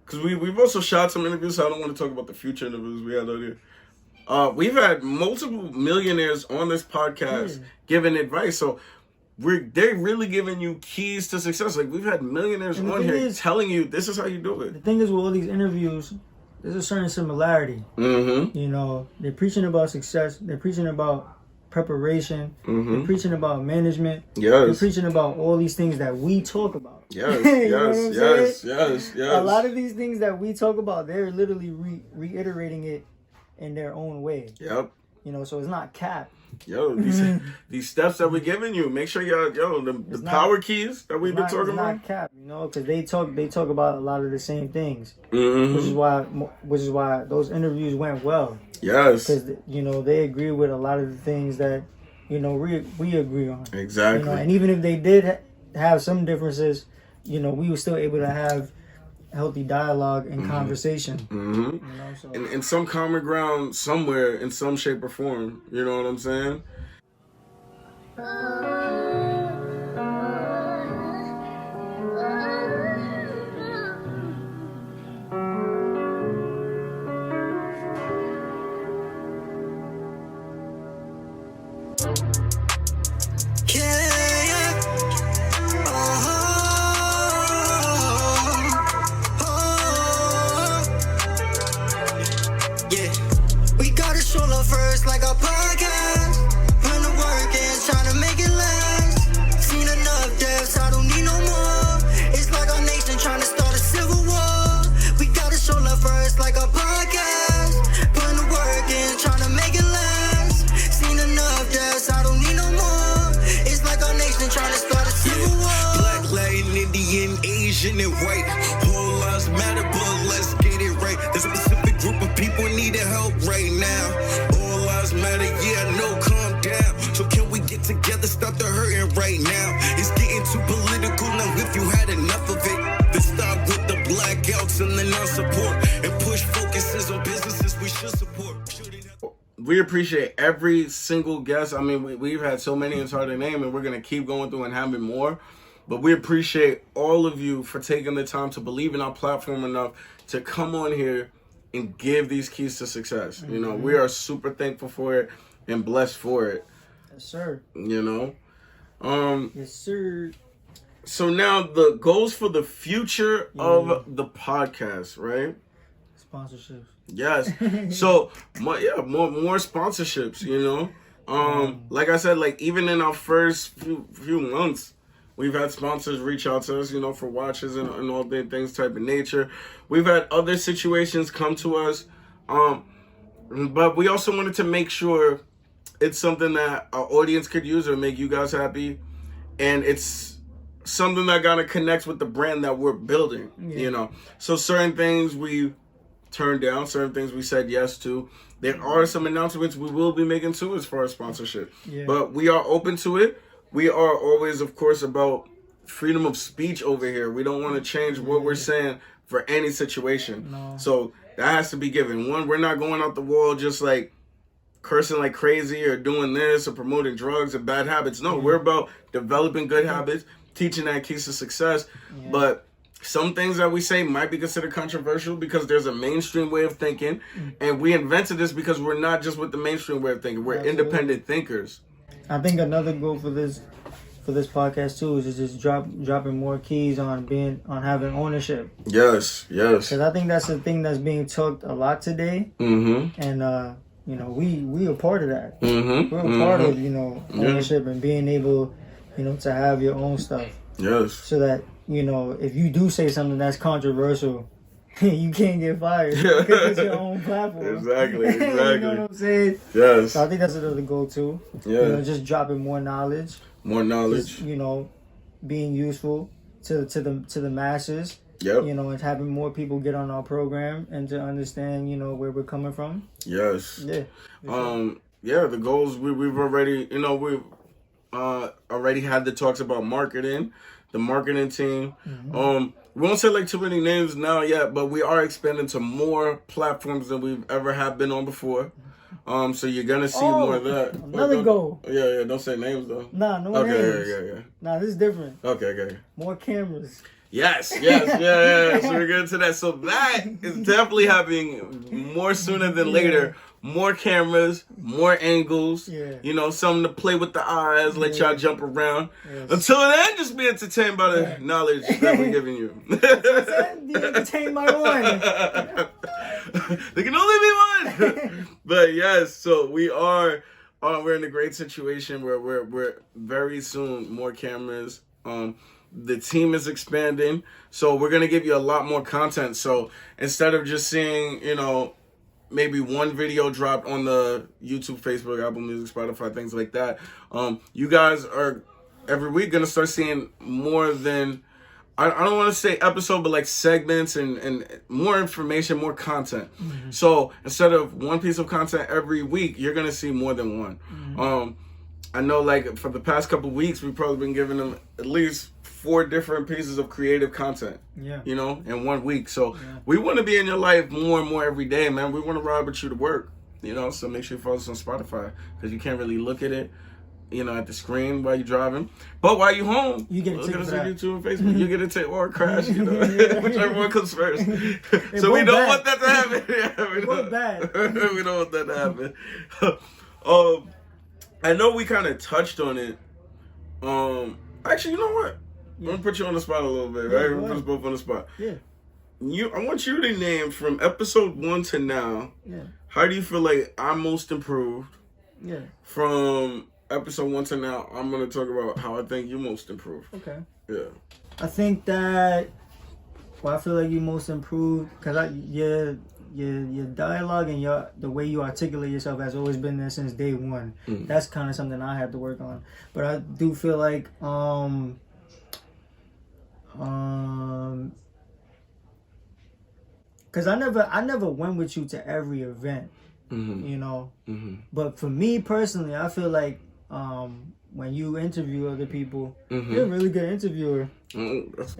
because we've also shot some interviews, so I don't want to talk about the future interviews we had on here. We've had multiple millionaires on this podcast giving advice, so they're really giving you keys to success. Like, we've had millionaires on here telling you this is how you do it. The thing is, with all these interviews, there's a certain similarity. You know, they're preaching about success. They're preaching about preparation. They're preaching about management. They're preaching about all these things that we talk about. Yes. A lot of these things that we talk about, they're literally reiterating it in their own way. Yep. You know, so it's not cap. Yo, these steps that we're giving you, make sure the power keys that we've been talking about. It's not cap, you know, because they talk about a lot of the same things, which is why those interviews went well. Yes, because you know they agree with a lot of the things that, you know, we agree on. Exactly. You know, and even if they did have some differences, you know, we were still able to have healthy dialogue and conversation. You know, so. And some common ground somewhere in some shape or form. You know what I'm saying? Love1st like a podcast. Put the work in, tryna make it last. Seen enough deaths, I don't need no more. It's like our nation tryna start a civil war. We gotta show love first like a podcast. Put the work in, tryna make it last. Seen enough deaths, I don't need no more. It's like our nation tryna start a civil war. Black, Latin, Indian, Asian, and white. Whole lives matter, but let's get it right. There's a specific group of people needing help right now. Matter, yeah, no, calm down. So can we get together, stop the hurting right now? It's getting too political now. If you had enough of it, then stop with the blackouts and the non-support, and push focuses on businesses we should support. We appreciate every single guest. I mean, we've had so many, it's hard to name, and we're gonna keep going through and having more. But we appreciate all of you for taking the time to believe in our platform enough to come on here and give these keys to success. You know, we are super thankful for it and blessed for it. Yes, sir. You know? Yes, sir. So now the goals for the future of the podcast, right? Sponsorships. Yes. So more sponsorships, you know. Like I said, like even in our first few months, we've had sponsors reach out to us, you know, for watches and all the things type of nature. We've had other situations come to us. But we also wanted to make sure it's something that our audience could use or make you guys happy. And it's something that kind of connects with the brand that we're building, you know. So certain things we turned down, certain things we said yes to. There are some announcements we will be making too as far as sponsorship. Yeah. But we are open to it. We are always, of course, about freedom of speech over here. We don't want to change what we're saying for any situation. No. So that has to be given. One, we're not going out the wall just like cursing like crazy or doing this or promoting drugs or bad habits. No, we're about developing good habits, teaching that keys to success. Yeah. But some things that we say might be considered controversial because there's a mainstream way of thinking. And we invented this because we're not just with the mainstream way of thinking. We're independent thinkers. I think another goal for this podcast too is just dropping more keys on having ownership. Yes. Because I think that's the thing that's being talked a lot today. Mm-hmm. And you know, we are part of that. Mm-hmm. We're a part of, you know, ownership and being able, you know, to have your own stuff. Yes. So that, you know, if you do say something that's controversial, you can't get fired because it's your own platform. Exactly. You know what I'm saying? Yes. So I think that's another goal too. Yeah. You know, just dropping more knowledge. Just, you know, being useful to the masses. Yep. You know, and having more people get on our program and to understand, you know, where we're coming from. Yes. Yeah. Yeah, the goals we've already, you know, we've already had the talks about marketing, the marketing team. Mm-hmm. We won't say like too many names now yet, but we are expanding to more platforms than we've ever have been on before. So you're gonna see more of that. Another goal. Yeah. Don't say names though. Nah, no names. Yeah. Nah, this is different. Okay. More cameras. Yes. So we're getting to that. So that is definitely happening more sooner than later. More cameras, more angles. Yeah. You know, something to play with the eyes, let y'all jump around. Yes. Until then, just be entertained by the knowledge that we're giving you. Be entertained by one. There can only be one. But yes, so we're in a great situation where we're very soon more cameras. The team is expanding, so we're gonna give you a lot more content. So instead of just seeing, you know, maybe one video dropped on the YouTube, Facebook, Apple Music, Spotify, things like that, you guys are every week gonna start seeing more than I don't want to say episode, but like segments and more information, more content. Mm-hmm. So instead of one piece of content every week, you're gonna see more than one. Mm-hmm. I know, like for the past couple of weeks, we've probably been giving them at least 4 different pieces of creative content. Yeah. You know, in 1 week. So we want to be in your life more and more every day, man. We want to ride with you to work. You know, so make sure you follow us on Spotify because you can't really look at it, you know, at the screen while you're driving. But while you're home, you get look at us on YouTube and Facebook. You get a tick or a crash, you know, whichever one comes first. So we don't want that to happen. We don't want that to happen. I know we kind of touched on it. Actually, you know what? I'm gonna put you on the spot a little bit, right? We'll put us both on the spot. Yeah. I want you to name from episode 1 to now. Yeah. How do you feel like I'm most improved? Yeah. From episode 1 to now, I'm gonna talk about how I think you most improved. Okay. Yeah. I think that. I feel like you most improved because your dialogue and the way you articulate yourself has always been there since day one. Mm. That's kind of something I had to work on. But I do feel like because I never went with you to every event, you know. Mm-hmm. But for me personally, I feel like when you interview other people, you're a really good interviewer. That's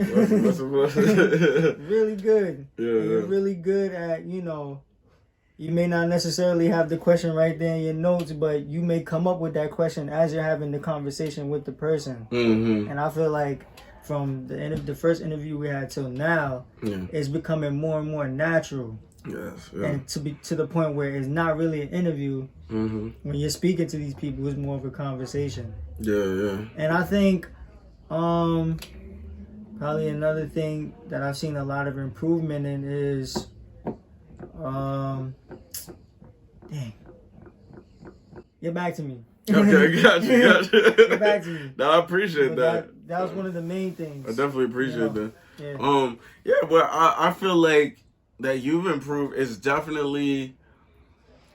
really good. Yeah, you're really good at, you know, you may not necessarily have the question right there in your notes, but you may come up with that question as you're having the conversation with the person. Mm-hmm. And I feel like from the first interview we had till now, it's becoming more and more natural. Yes. Yeah. And to the point where it's not really an interview. Mm-hmm. When you're speaking to these people, it's more of a conversation. Yeah. And I think Probably another thing that I've seen a lot of improvement in is, dang, get back to me. Okay, gotcha. Get back to me. No, I appreciate that. That was one of the main things. I definitely appreciate that. Yeah. Yeah, but I feel like that you've improved is definitely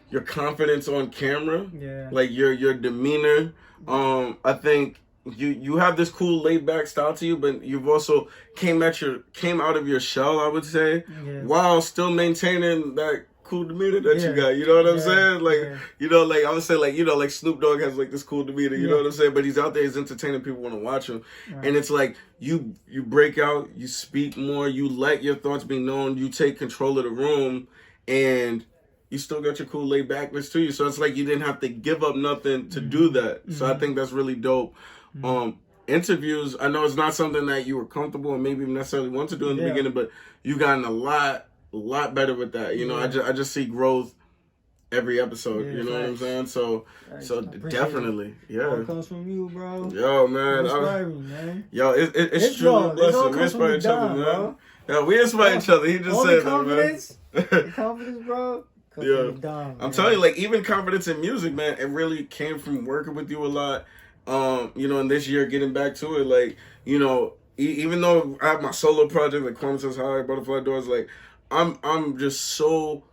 your confidence on camera. Yeah. Like your demeanor. I think you have this cool laid back style to you, but you've also came out of your shell, I would say, while still maintaining that cool demeanor that you got. You know what I'm saying? Like, you know, like I would say, like, you know, like Snoop Dogg has like this cool demeanor, you know what I'm saying? But he's out there, he's entertaining, people want to watch him. Right. And it's like you break out, you speak more, you let your thoughts be known, you take control of the room, and you still got your cool laid backness to you. So it's like you didn't have to give up nothing to do that. So I think that's really dope. Interviews, I know it's not something that you were comfortable and maybe necessarily want to do in the beginning, but you've gotten a lot better with that. You know, I just see growth every episode. You know what I'm saying? So definitely, All comes from you, bro. Yo, man, man. Yo, it's true. Listen, we inspire each other, man. Yeah, we inspire each other. He just said that, man. The confidence, bro. Yeah, I'm telling you, like even confidence in music, man, it really came from working with you a lot. You know, and this year getting back to it, like, you know, even though I have my solo project, like Kwame Says Hi, Butterfly Doors, like I'm just so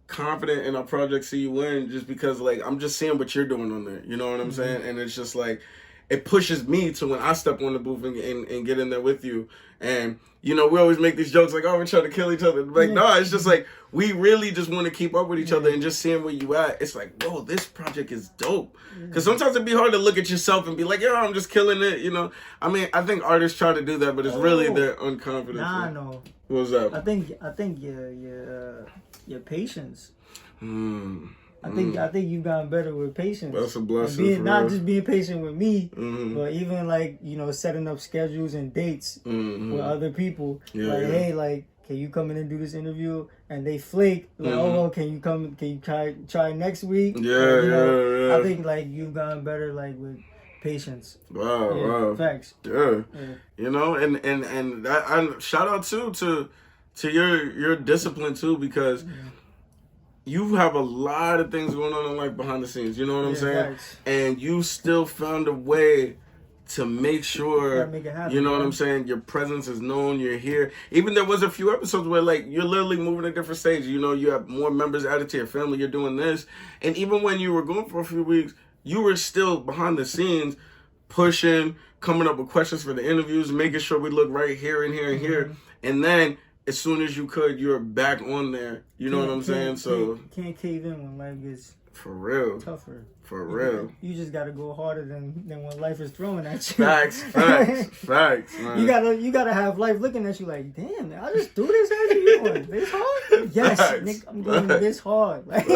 confident in our project See You Win, just because like I'm just seeing what you're doing on there. You know what I'm saying? And it's just like it pushes me to when I step on the booth and get in there with you. And you know, we always make these jokes like, oh, we're trying to kill each other. Like, no, it's just like we really just want to keep up with each other and just seeing where you at. It's like, whoa, this project is dope. Because sometimes it'd be hard to look at yourself and be like, yeah, I'm just killing it. You know, I mean, I think artists try to do that, but it's really their unconfidence. Nah, no. What was that? I think your patience. I think you've gotten better with patience. That's a blessing. Not just being patient with me, but even like, you know, setting up schedules and dates with other people. Hey, like, can you come in and do this interview? And they flake. Like, oh, can you come? Can you try next week? Yeah. I think like you've gotten better like with patience. Wow. Facts. Yeah. You know, and I shout out too to your discipline too, because you have a lot of things going on in life behind the scenes. You know what I'm saying? Facts. And you still found a way to make sure, make it happen, you know what I'm saying, your presence is known, you're here. Even there was a few episodes where like you're literally moving to different stages. You know, you have more members added to your family, you're doing this. And even when you were going for a few weeks, you were still behind the scenes pushing, coming up with questions for the interviews, making sure we look right here and here and here. And then as soon as you could, you're back on there. You know what I'm saying? So can't cave in when life gets for real tougher. For real. You just gotta go harder than when life is throwing at you. Facts, man. You gotta have life looking at you like, damn, man, I just do this at you. You going this hard? Yes, Nick, I'm going this hard. Like,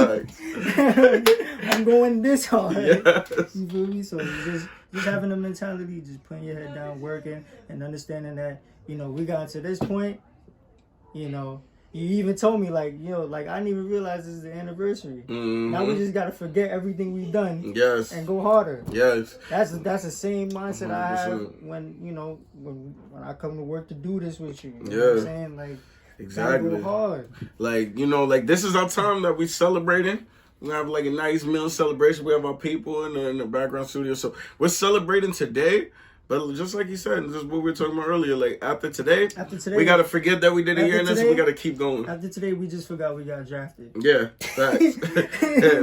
I'm going this hard. Yes. You feel me? So just having the mentality, just putting your head down, working, and understanding that, you know, we got to this point. You know, you even told me like, you know, like I didn't even realize this is the anniversary. Now we just gotta forget everything we've done. Yes. And go harder. Yes. That's the same mindset 100%. I have when, you know, when I come to work to do this with you. You know what I'm saying? Like, exactly. Go hard. Like, you know, like this is our time that we celebrating. We have like a nice meal celebration. We have our people in the background studio. So we're celebrating today. But just like you said, just what we were talking about earlier, like after today, we got to forget that we did a year in this, and we got to keep going. After today, we just forgot we got drafted. Yeah, facts.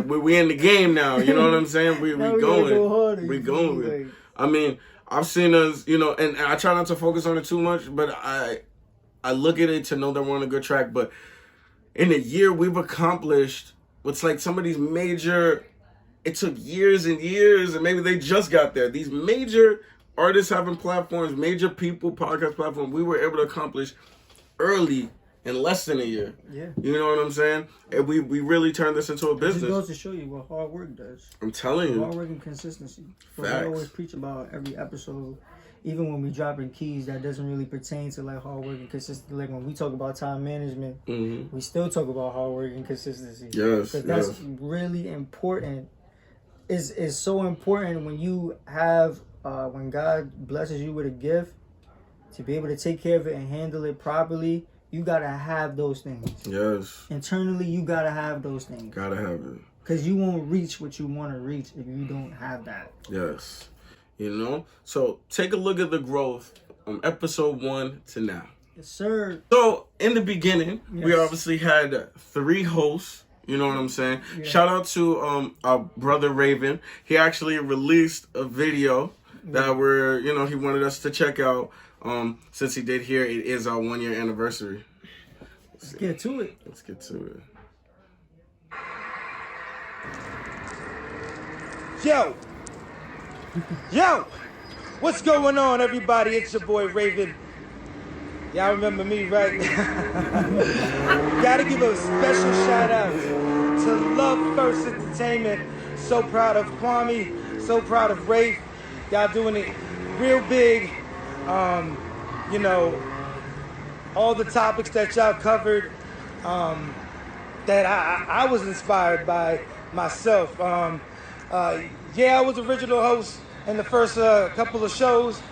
we in the game now, you know what I'm saying? We going. Go harder, we going. Like, I mean, I've seen us, you know, and I try not to focus on it too much, but I look at it to know that we're on a good track. But in a year, we've accomplished what's like some of these major, it took years and years, and maybe they just got there. These major artists having platforms, major people, podcast platforms, we were able to accomplish early in less than a year. Yeah. You know what I'm saying? And we really turned this into a business. It goes to show you what hard work does. I'm telling you. Hard work and consistency. But Facts. I always preach about every episode, even when we dropping keys, that doesn't really pertain to like hard work and consistency. Like when we talk about time management, we still talk about hard work and consistency. Yes. Because that's really important. It's so important when you have when God blesses you with a gift to be able to take care of it and handle it properly, you gotta have those things. Yes. Internally, you gotta have those things. Gotta have it. Because you won't reach what you want to reach if you don't have that. Yes. You know? So take a look at the growth from episode 1 to now. Yes, sir. So in the beginning, we obviously had 3 hosts. You know what I'm saying? Yeah. Shout out to our brother Reaven. He actually released a video that he wanted us to check out. Since he did here, it is our 1-year anniversary. Let's get to it. Let's get to it. Yo, what's going on, everybody? It's your boy Reaven. Y'all remember me, right? Gotta give a special shout out to Love1st Entertainment. So proud of Kwame, so proud of Wraith. Y'all doing it real big. You know, all the topics that y'all covered, that I was inspired by myself. I was original host in the first couple of shows.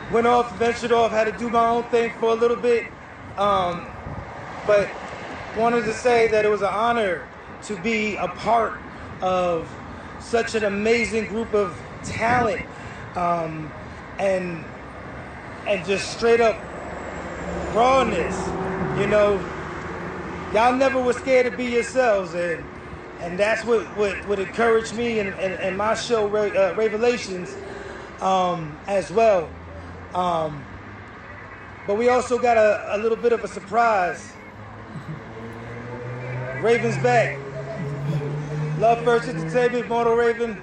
Went off, ventured off, had to do my own thing for a little bit. But wanted to say that it was an honor to be a part of such an amazing group of talent, and just straight up rawness. You know, y'all never were scared to be yourselves, and that's what encouraged me and my show, Revelations, as well. But we also got a little bit of a surprise. Raven's back. Love1st Entertainment, Mortal Reaven,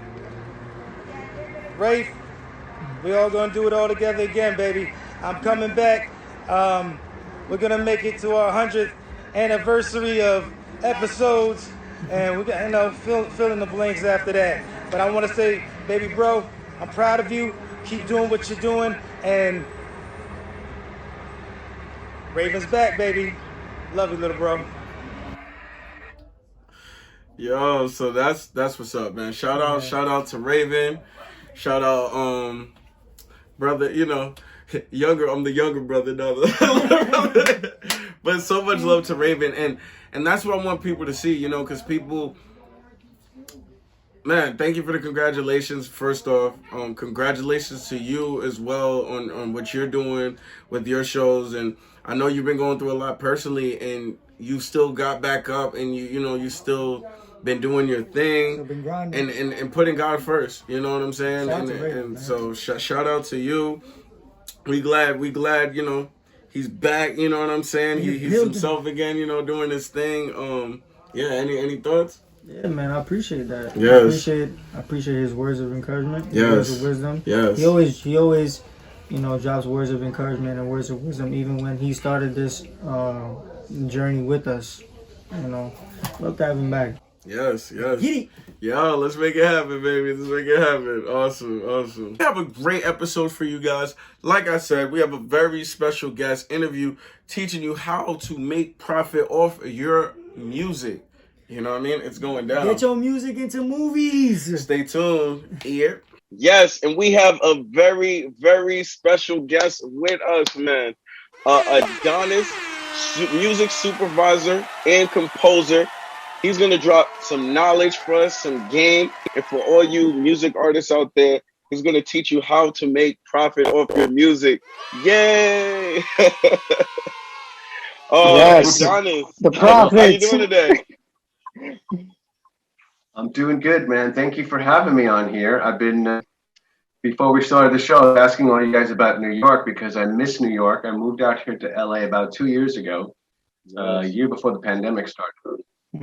Wraith. We all gonna do it all together again, baby. I'm coming back. We're gonna make it to our 100th anniversary of episodes, and we're gonna fill in the blanks after that. But I want to say, baby bro, I'm proud of you. Keep doing what you're doing, and Raven's back, baby. Love you, little bro. Yo, so that's what's up, man. Shout out to Reaven. Shout out, brother, younger. I'm the younger brother now. But so much love to Reaven, and that's what I want people to see, because people. Man, thank you for the congratulations. First off, congratulations to you as well on what you're doing with your shows. And I know you've been going through a lot personally, and you still got back up, and you still been doing your thing, and putting God first. You know what I'm saying? So shout out to you. We glad. He's back. You know what I'm saying? He's himself again. Doing his thing. Any thoughts? Yeah, man, I appreciate that. Yes. I appreciate his words of encouragement, yes. Words of wisdom. Yes. He always, drops words of encouragement and words of wisdom, even when he started this journey with us. Love to have him back. Yes. Yo, let's make it happen, baby. Let's make it happen. Awesome. We have a great episode for you guys. Like I said, we have a very special guest interview teaching you how to make profit off your music. You know what I mean? It's going down. Get your music into movies. Stay tuned. Here. Yes, and we have a very, very special guest with us, man. Adonis, music supervisor and composer. He's going to drop some knowledge for us, some game. And for all you music artists out there, he's going to teach you how to make profit off your music. Yay! Yes. Adonis, the profit. How you doing today? I'm doing good, man. Thank you for having me on here. I've been, before we started the show, asking all you guys about New York because I miss New York. I moved out here to LA about 2 years ago, a year before the pandemic started.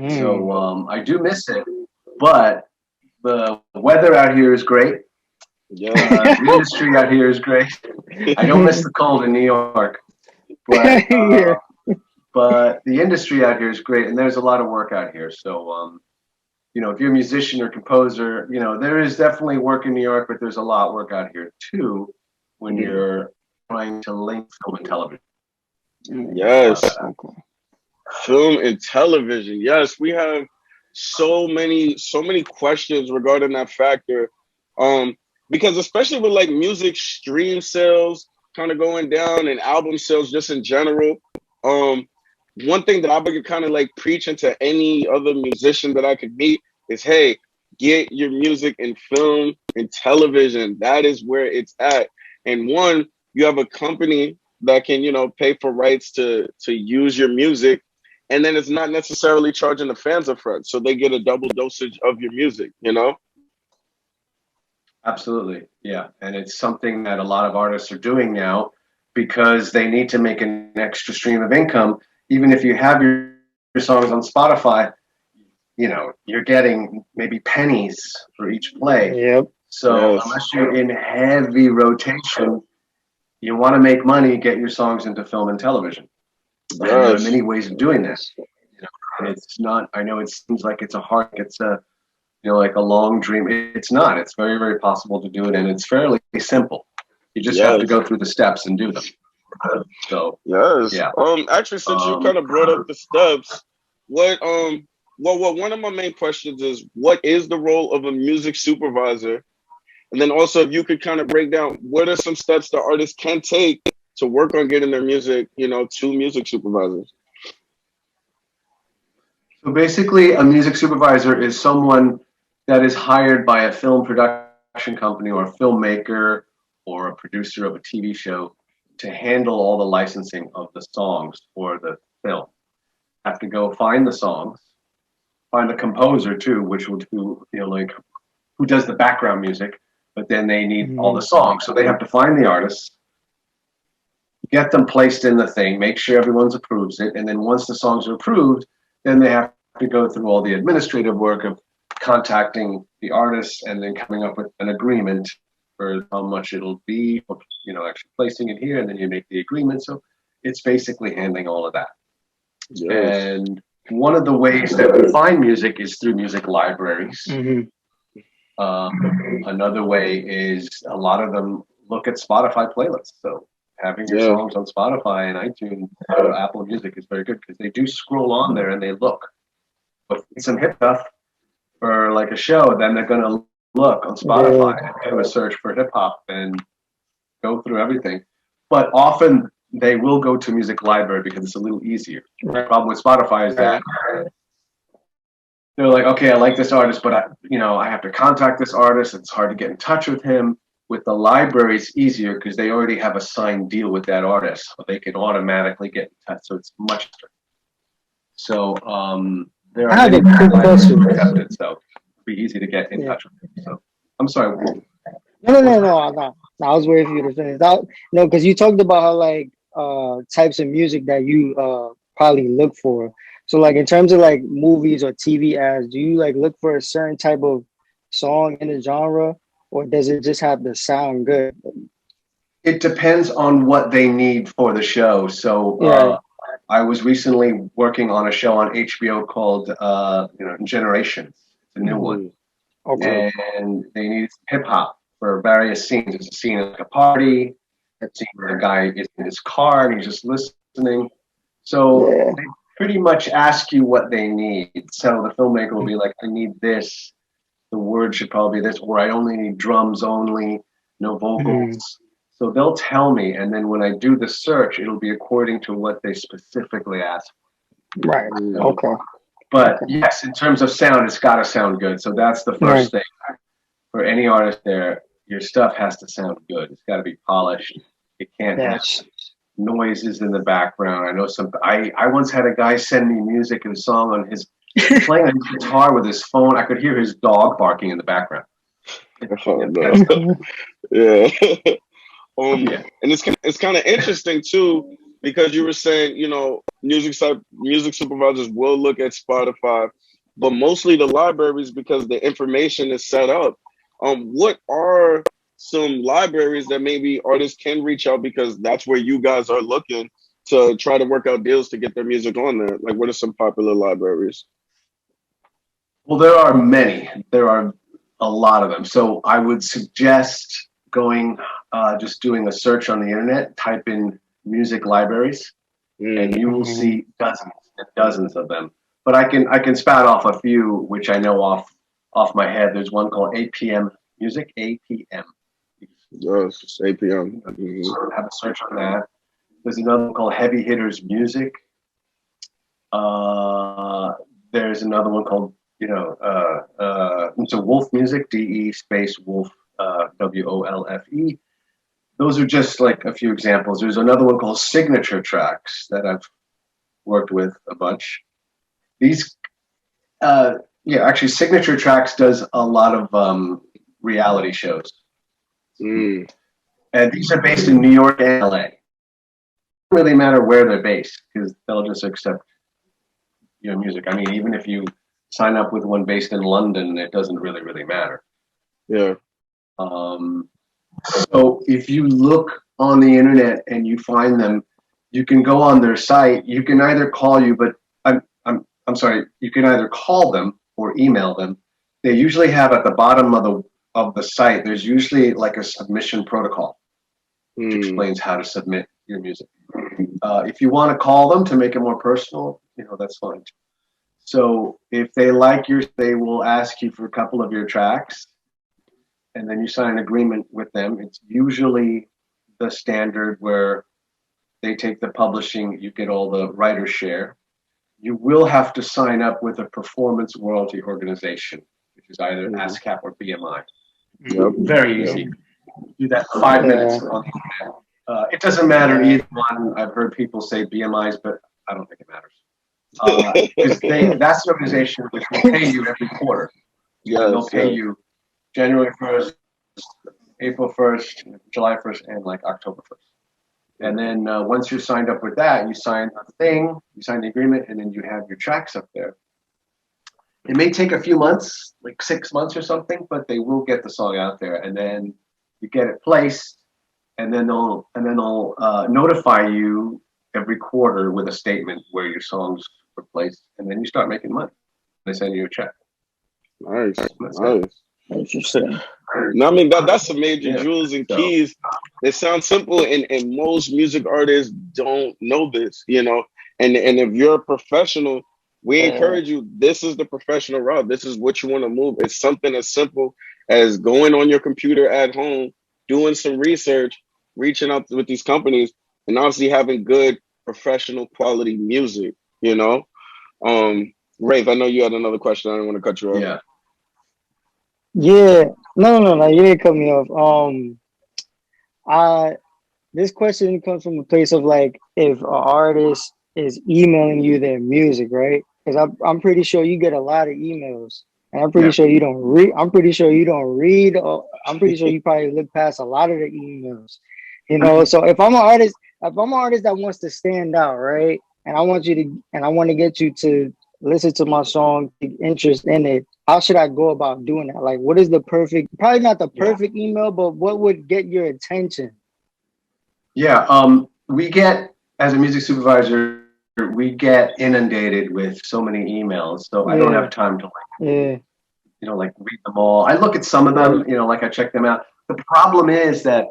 So I do miss it, but the weather out here is great. Yeah. The industry out here is great. I don't miss the cold in New York, but but the industry out here is great, and there's a lot of work out here. So, if you're a musician or composer, there is definitely work in New York, but there's a lot of work out here too when you're trying to link film and television. Yes. Film and television. Yes, we have so many questions regarding that factor. because especially with like music stream sales kind of going down and album sales just in general, one thing that I would kind of like preaching to any other musician that I could meet is, hey, get your music in film and television. That is where it's at. And one, you have a company that can, you know, pay for rights to use your music, and then it's not necessarily charging the fans up front, so they get a double dosage of your music, you know? Absolutely, yeah. And it's something that a lot of artists are doing now because they need to make an extra stream of income. Even if you have your songs on Spotify, you know, you're getting maybe pennies for each play. Yep. So unless you're in heavy rotation, you want to make money, get your songs into film and television. And there are many ways of doing this. You know, and it's not, I know it seems like it's a you know, like a long dream. It's not. It's very, very possible to do it, and it's fairly simple. You just have to go through the steps and do them. So yeah. Actually, since you kind of brought up the steps, what one of my main questions is, what is the role of a music supervisor? And then also, if you could kind of break down, what are some steps the artist can take to work on getting their music, you know, to music supervisors? So basically, a music supervisor is someone that is hired by a film production company or a filmmaker or a producer of a TV show to handle all the licensing of the songs for the film. Have to go find the songs, find the composer too, which will do, you know, like who does the background music, but then they need all the songs. So they have to find the artists, get them placed in the thing, make sure everyone's approves it. And then once the songs are approved, then they have to go through all the administrative work of contacting the artists and then coming up with an agreement for how much it'll be, or, you know, actually placing it here, and then you make the agreement. So it's basically handling all of that. And one of the ways that we find music is through music libraries. Another way is a lot of them look at Spotify playlists. So having your songs on Spotify and iTunes or Apple Music is very good because they do scroll on there and they look. But some hip stuff for like a show, then they're going to look on Spotify and do a search for hip hop and go through everything. But often they will go to music library because it's a little easier. The problem with Spotify is that they're like, okay, I like this artist, but I have to contact this artist. It's hard to get in touch with him. With the library, it's easier because they already have a signed deal with that artist, so they can automatically get in touch. So it's much better. So there are many libraries accepted, so it'll be easy to get in touch with them. So I'm sorry. No. I was waiting for you to finish. No, because you talked about how like types of music that you probably look for. So like in terms of like movies or TV ads, do you like look for a certain type of song in the genre, or does it just have to sound good? It depends on what they need for the show. So I was recently working on a show on HBO called Generations. It's a new one. Okay. And they needed hip hop for various scenes. There's a scene at a party, a scene where the guy is in his car and he's just listening. So they pretty much ask you what they need. So the filmmaker will be like, I need this. The word should probably be this, or I only need drums only, no vocals. So they'll tell me, and then when I do the search, it'll be according to what they specifically ask. Right. Okay. But yes, in terms of sound, it's got to sound good. So that's the first thing. For any artist there, your stuff has to sound good. It's got to be polished. It can't have noises in the background. I know I once had a guy send me music and a song on his playing a guitar with his phone. I could hear his dog barking in the background. And it's kind of interesting too, because you were saying, you know, music supervisors will look at Spotify, but mostly the libraries because the information is set up. What are some libraries that maybe artists can reach out, because that's where you guys are looking to try to work out deals to get their music on there? Like, what are some popular libraries? Well, there are many. There are a lot of them. So I would suggest just doing a search on the internet, type in music libraries, and you will see dozens and dozens of them. But I can spout off a few which I know off my head. There's one called APM Music, APM Yes, 8 p.m. Mm-hmm. So have a search on that. There's another one called Heavy Hitters Music. There's another one called, it's a Wolf Music, DE space Wolf, WOLFE. Those are just like a few examples. There's another one called Signature Tracks that I've worked with a bunch. These, actually Signature Tracks does a lot of reality shows. Mm. And these are based in New York and LA. It doesn't really matter where they're based because they'll just accept your music. I mean, even if you sign up with one based in London, it doesn't really matter. Yeah. So if you look on the internet and you find them, you can go on their site. You can either call you, but I'm sorry. You can either call them or email them. They usually have at the bottom of the site. There's usually like a submission protocol, which explains how to submit your music. If you want to call them to make it more personal, that's fine. So if they like yours, they will ask you for a couple of your tracks, and then you sign an agreement with them. It's usually the standard where they take the publishing, you get all the writer share. You will have to sign up with a performance royalty organization, which is either ASCAP or BMI. Yep. Very easy. Do that in 5 minutes on the internet. It doesn't matter either one. I've heard people say BMIs, but I don't think it matters. Because that's an organization which will pay you every quarter. They'll pay you January 1st, April 1st, July 1st, and like October 1st. And then once you're signed up with that, you sign a thing, you sign the agreement, and then you have your tracks up there. It may take a few months, like 6 months or something, but they will get the song out there, and then you get it placed, and then they'll notify you every quarter with a statement where your songs were placed, and then you start making money. They send you a check. Nice. Interesting. No, I mean that's some major jewels and keys. It sounds simple, and most music artists don't know this, And if you're a professional, we encourage you. This is the professional route. This is what you want to move. It's something as simple as going on your computer at home, doing some research, reaching out with these companies, and obviously having good professional quality music. Wraith, I know you had another question. I didn't want to cut you off. Yeah. No. You didn't cut me off. This question comes from a place of like, if an artist is emailing you their music, right? Because I'm pretty sure you get a lot of emails, and I'm pretty sure you don't read. I'm pretty sure you don't read. I'm pretty sure you probably look past a lot of the emails. So if I'm an artist that wants to stand out, right, and I want to get you to listen to my song, take interest in it, how should I go about doing that? Like, what is the perfect, probably not the perfect email, but what would get your attention? We get, as a music supervisor, we get inundated with so many emails, so I don't have time to read them all. I look at some of them, I check them out. The problem is that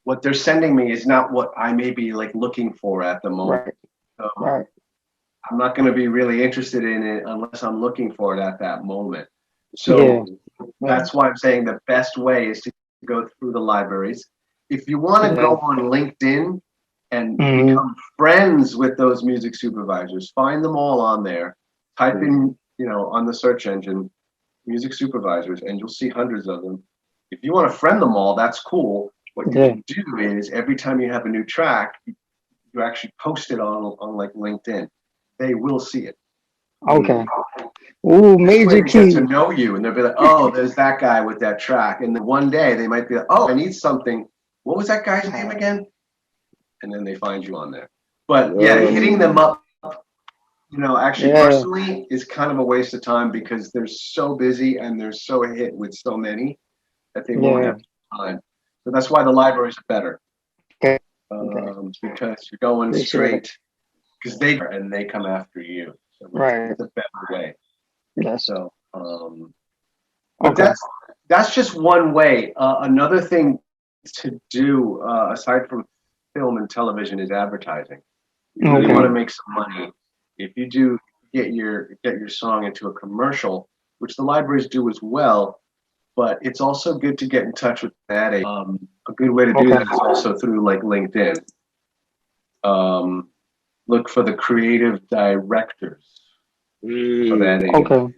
what they're sending me is not what I may be like looking for at the moment. So I'm not going to be really interested in it unless I'm looking for it at that moment. So that's why I'm saying the best way is to go through the libraries. If you want to go on LinkedIn and become friends with those music supervisors, find them all on there. Type in, on the search engine, music supervisors, and you'll see hundreds of them. If you want to friend them all, that's cool. What you can do is every time you have a new track, you actually post it on like LinkedIn. They will see it. Okay. Ooh, major key. To know you, and they'll be like, "Oh, there's that guy with that track." And then one day they might be like, "Oh, I need something. What was that guy's name again?" And then they find you on there. But hitting them up, personally, is kind of a waste of time because they're so busy and they're so hit with so many that they won't have time. So that's why the libraries are better. Because you're going straight. Because they come after you. So it's a better way. So, but that's just one way. Another thing to do aside from film and television is advertising. You really want to make some money. If you do get your song into a commercial, which the libraries do as well, but it's also good to get in touch with that. a good way to do that is also through like LinkedIn. Look for the creative directors for that agency.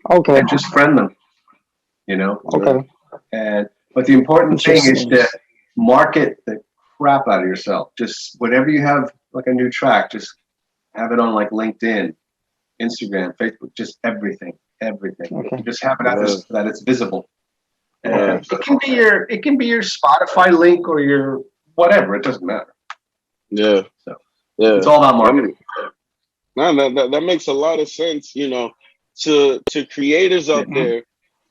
Okay. And just friend them, you know? Okay. But the important thing is to market the crap out of yourself. Just whenever you have like a new track, just have it on like LinkedIn, Instagram, Facebook, just everything. Okay. Just have it out there so that it's visible. And it can be your Spotify link or your whatever. It doesn't matter. Yeah. So yeah, it's all about marketing. That makes a lot of sense. You know, to creators out there,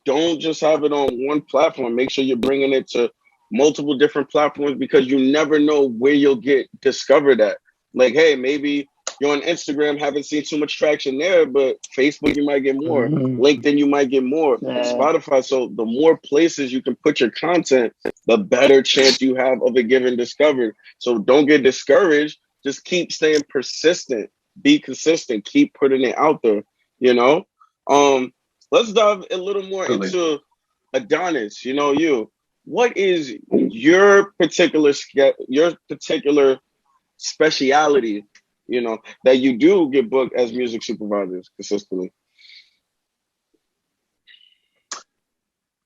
don't just have it on one platform. Make sure you're bringing it to multiple different platforms, because you never know where you'll get discovered at. Like, hey, maybe you're on Instagram, haven't seen too much traction there, but Facebook you might get more. LinkedIn you might get more. Spotify. So the more places you can put your content, the better chance you have of it getting discovered. So don't get discouraged. Just keep staying persistent. Be consistent. Keep putting it out there. You know. Let's dive a little more into Adonis. You know, what is your particular speciality, you know, that you do get booked as music supervisors consistently?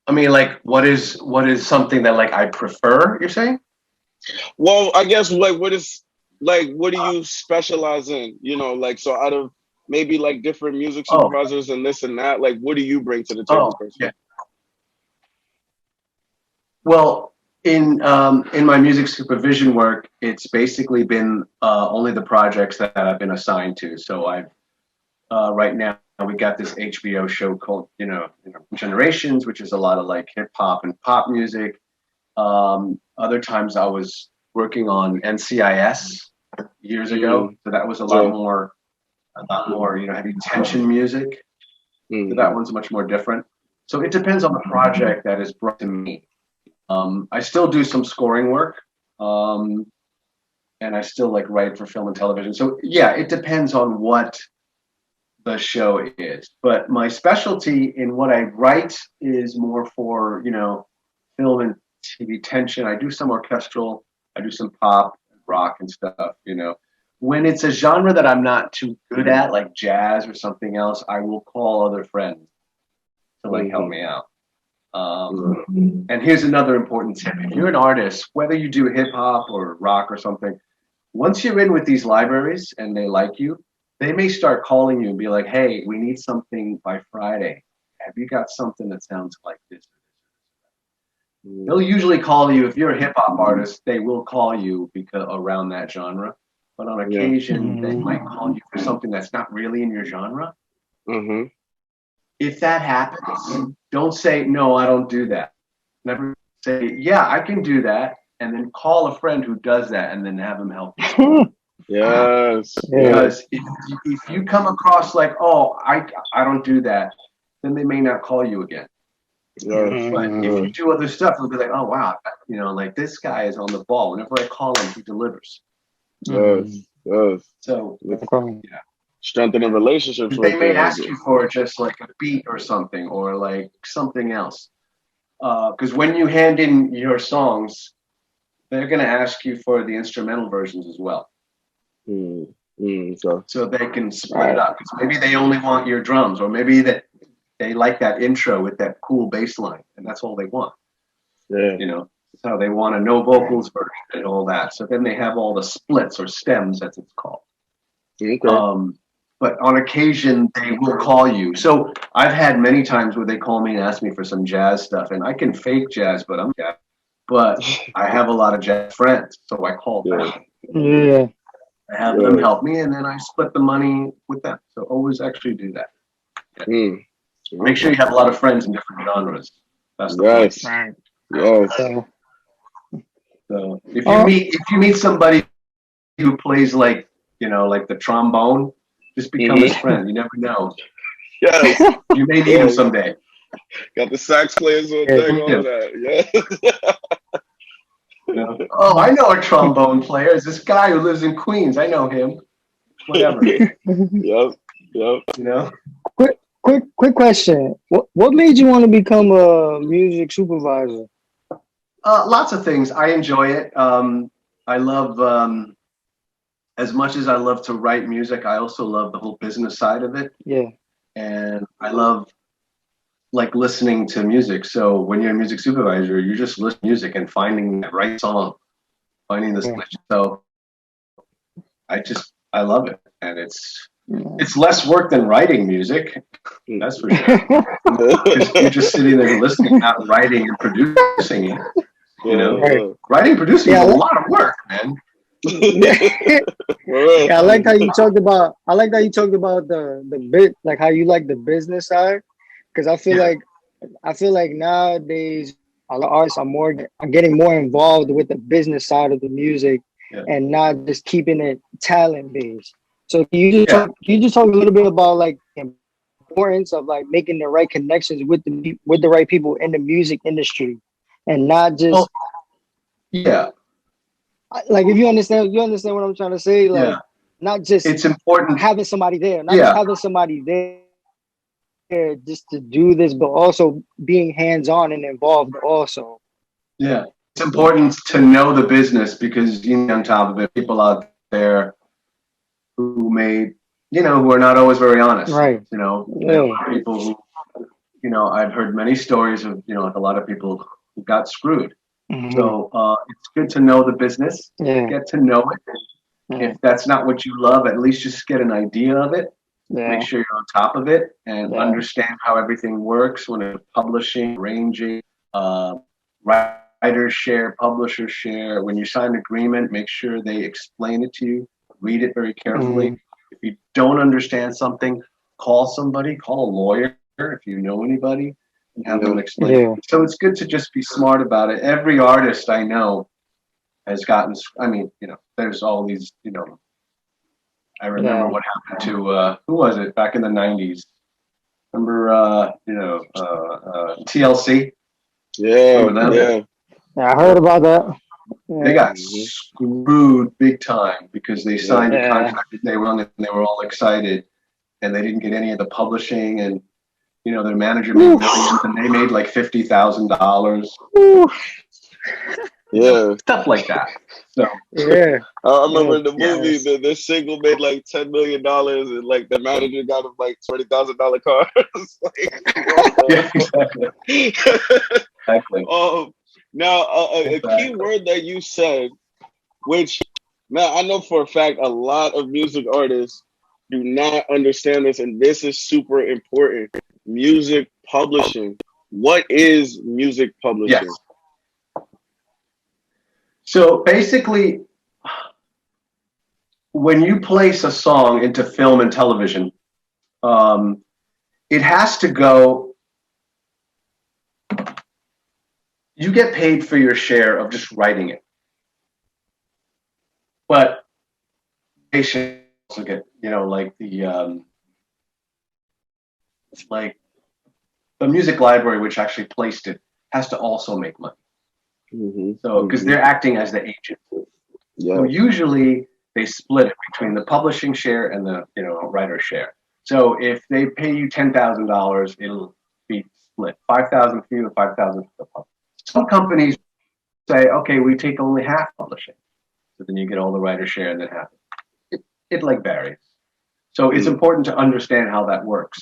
I mean, like, what is something that like I prefer, you're saying? Well, I guess what do you specialize in? You know, like, so out of maybe like different music supervisors and this and that, like, what do you bring to the table personally? Yeah. Well, in my music supervision work, it's basically been only the projects that I've been assigned to. So I've right now we got this HBO show called you know Generations, which is a lot of like hip hop and pop music. Other times I was working on NCIS years ago, so that was a lot more heavy tension music. So that one's much more different. So it depends on the project that is brought to me. I still do some scoring work, and I still like write for film and television. So yeah, it depends on what the show is. But my specialty in what I write is more for, film and TV tension. I do some orchestral, I do some pop, rock and stuff, When it's a genre that I'm not too good at, like jazz or something else, I will call other friends to like help me out. And here's another important tip. If you're an artist, whether you do hip hop or rock or something, once you're in with these libraries and they like you, they may start calling you and be like, hey, we need something by Friday. Have you got something that sounds like this? They'll usually call you, if you're a hip hop artist, they will call you because around that genre. But on occasion, they might call you for something that's not really in your genre. If that happens, don't say, no, I don't do that. Never say, yeah, I can do that. And then call a friend who does that and then have them help you. Yes. Because if you come across like, oh, I don't do that, then they may not call you again. But if you do other stuff, they'll be like, oh, wow, like this guy is on the ball. Whenever I call him, he delivers. So, yeah. Strengthening relationships. They may ask you for just like a beat or something, or like something else. Because when you hand in your songs, they're going to ask you for the instrumental versions as well. So they can split it up. Because maybe they only want your drums, or maybe that they like that intro with that cool bass line, and that's all they want. So they want a no vocals version and all that. So then they have all the splits or stems, as it's called. But on occasion, they will call you. So I've had many times where they call me and ask me for some jazz stuff, and I can fake jazz, but I have a lot of jazz friends, so I call them. I have them help me, and then I split the money with them. So always actually do that. Make sure you have a lot of friends in different genres. That's the point. So if you meet somebody who plays like the trombone, just become his friend. You never know. Yes. You may need him someday. Got the sax players on deck, all that. Oh, I know a trombone player. It's this guy who lives in Queens. I know him. Whatever. Quick question. What made you want to become a music supervisor? Lots of things. I enjoy it. I love, as much as I love to write music, I also love the whole business side of it. Yeah. And I love like listening to music. So when you're a music supervisor, you just listen to music and finding that right song, finding this. So I love it, and it's less work than writing music. That's for sure. You're just sitting there listening, not writing and producing it. You know, writing, producing is a lot of work, man. Yeah, I like how you talked about. I like how you talked about the bit, like how you like the business side, because I feel like nowadays a lot of artists are getting more involved with the business side of the music, and not just keeping it talent based. So can you just talk a little bit about like the importance of like making the right connections with the right people in the music industry, and not just like if you understand what I'm trying to say, like not just it's important having somebody there, not just having somebody there just to do this, but also being hands-on and involved also. Yeah, it's important to know the business, because you know, on top of it, people out there who who are not always very honest. Right. You know, there are people who, I've heard many stories of, like a lot of people who got screwed. Mm-hmm. So it's good to know the business, get to know it. If that's not what you love, at least just get an idea of it. Make sure you're on top of it and understand how everything works when it's publishing, arranging, writer share, publisher share. When you sign an agreement, make sure they explain it to you. Read it very carefully. If you don't understand something, call somebody, call a lawyer if you know anybody, and have them explain. So it's good to just be smart about it. Every artist I know has gotten, there's all these, I remember what happened to, who was it back in the 90s? Remember, TLC? Yeah. I heard about that. They got screwed big time because they signed a contract that they were on and they were all excited, and they didn't get any of the publishing, and their manager made millions and they made like $50,000. Yeah, stuff like that. So I remember in the movie the single made like $10 million, and like the manager got him like $20,000 cars. Exactly. Now a key word that you said, which now I know for a fact a lot of music artists do not understand this, and this is super important. Music publishing. What is music publishing? Yes. So basically, when you place a song into film and television, it has to go. You get paid for your share of just writing it, but they should also get, like the music library, which actually placed it, has to also make money. So, because they're acting as the agent. So usually they split it between the publishing share and the writer share. So if they pay you $10,000, it'll be split $5,000 for you and $5,000 for the publisher. Some companies say, okay, we take only half publishing, so then you get all the writer share and then half. It like varies. So it's important to understand how that works.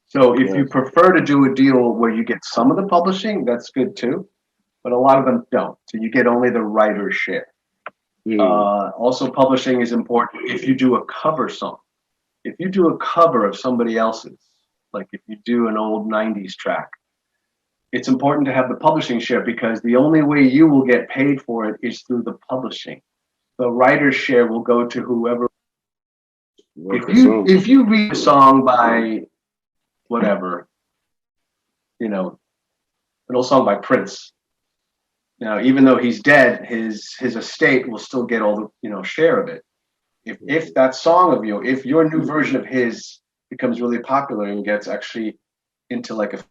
So if you prefer to do a deal where you get some of the publishing, that's good too. But a lot of them don't. So you get only the writer's share. Also, publishing is important if you do a cover song. If you do a cover of somebody else's, like if you do an old 90s track, it's important to have the publishing share, because the only way you will get paid for it is through the publishing. The writer's share will go to whoever. If you read a song by whatever, an old song by Prince, now, even though he's dead, his estate will still get all the share of it. If that song of you, if your new version of his becomes really popular and gets actually into like a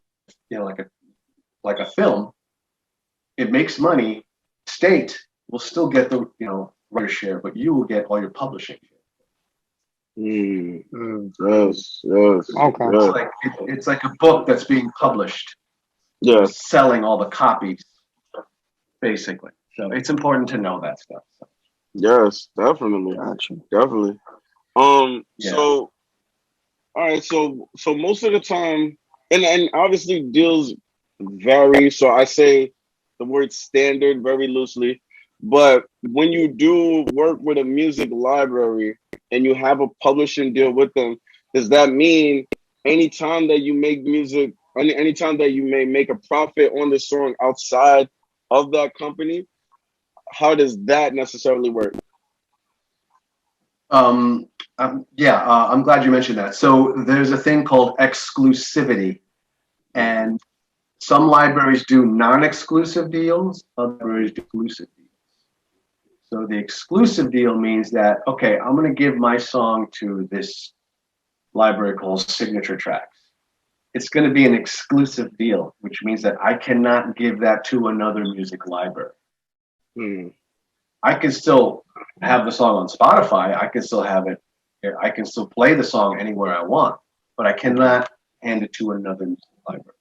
film, it makes money. State will still get the writer share, but you will get all your publishing. Yes. Okay. It's like a book that's being published. Yes. Selling all the copies. basically. So it's important to know that stuff. So. Yes, definitely. Gotcha. Definitely. Yeah. So, all right. So most of the time, and obviously deals vary. So I say the word standard very loosely. But when you do work with a music library and you have a publishing deal with them, does that mean anytime that you make music, anytime that you may make a profit on the song outside of that company, how does that necessarily work? I'm glad you mentioned that. So there's a thing called exclusivity, and some libraries do non-exclusive deals, other libraries do exclusive deals. So the exclusive deal means that, okay, I'm going to give my song to this library called Signature Tracks. It's going to be an exclusive deal, which means that I cannot give that to another music library. I can still have the song on Spotify. I can still have it. I can still play the song anywhere I want, but I cannot hand it to another music library.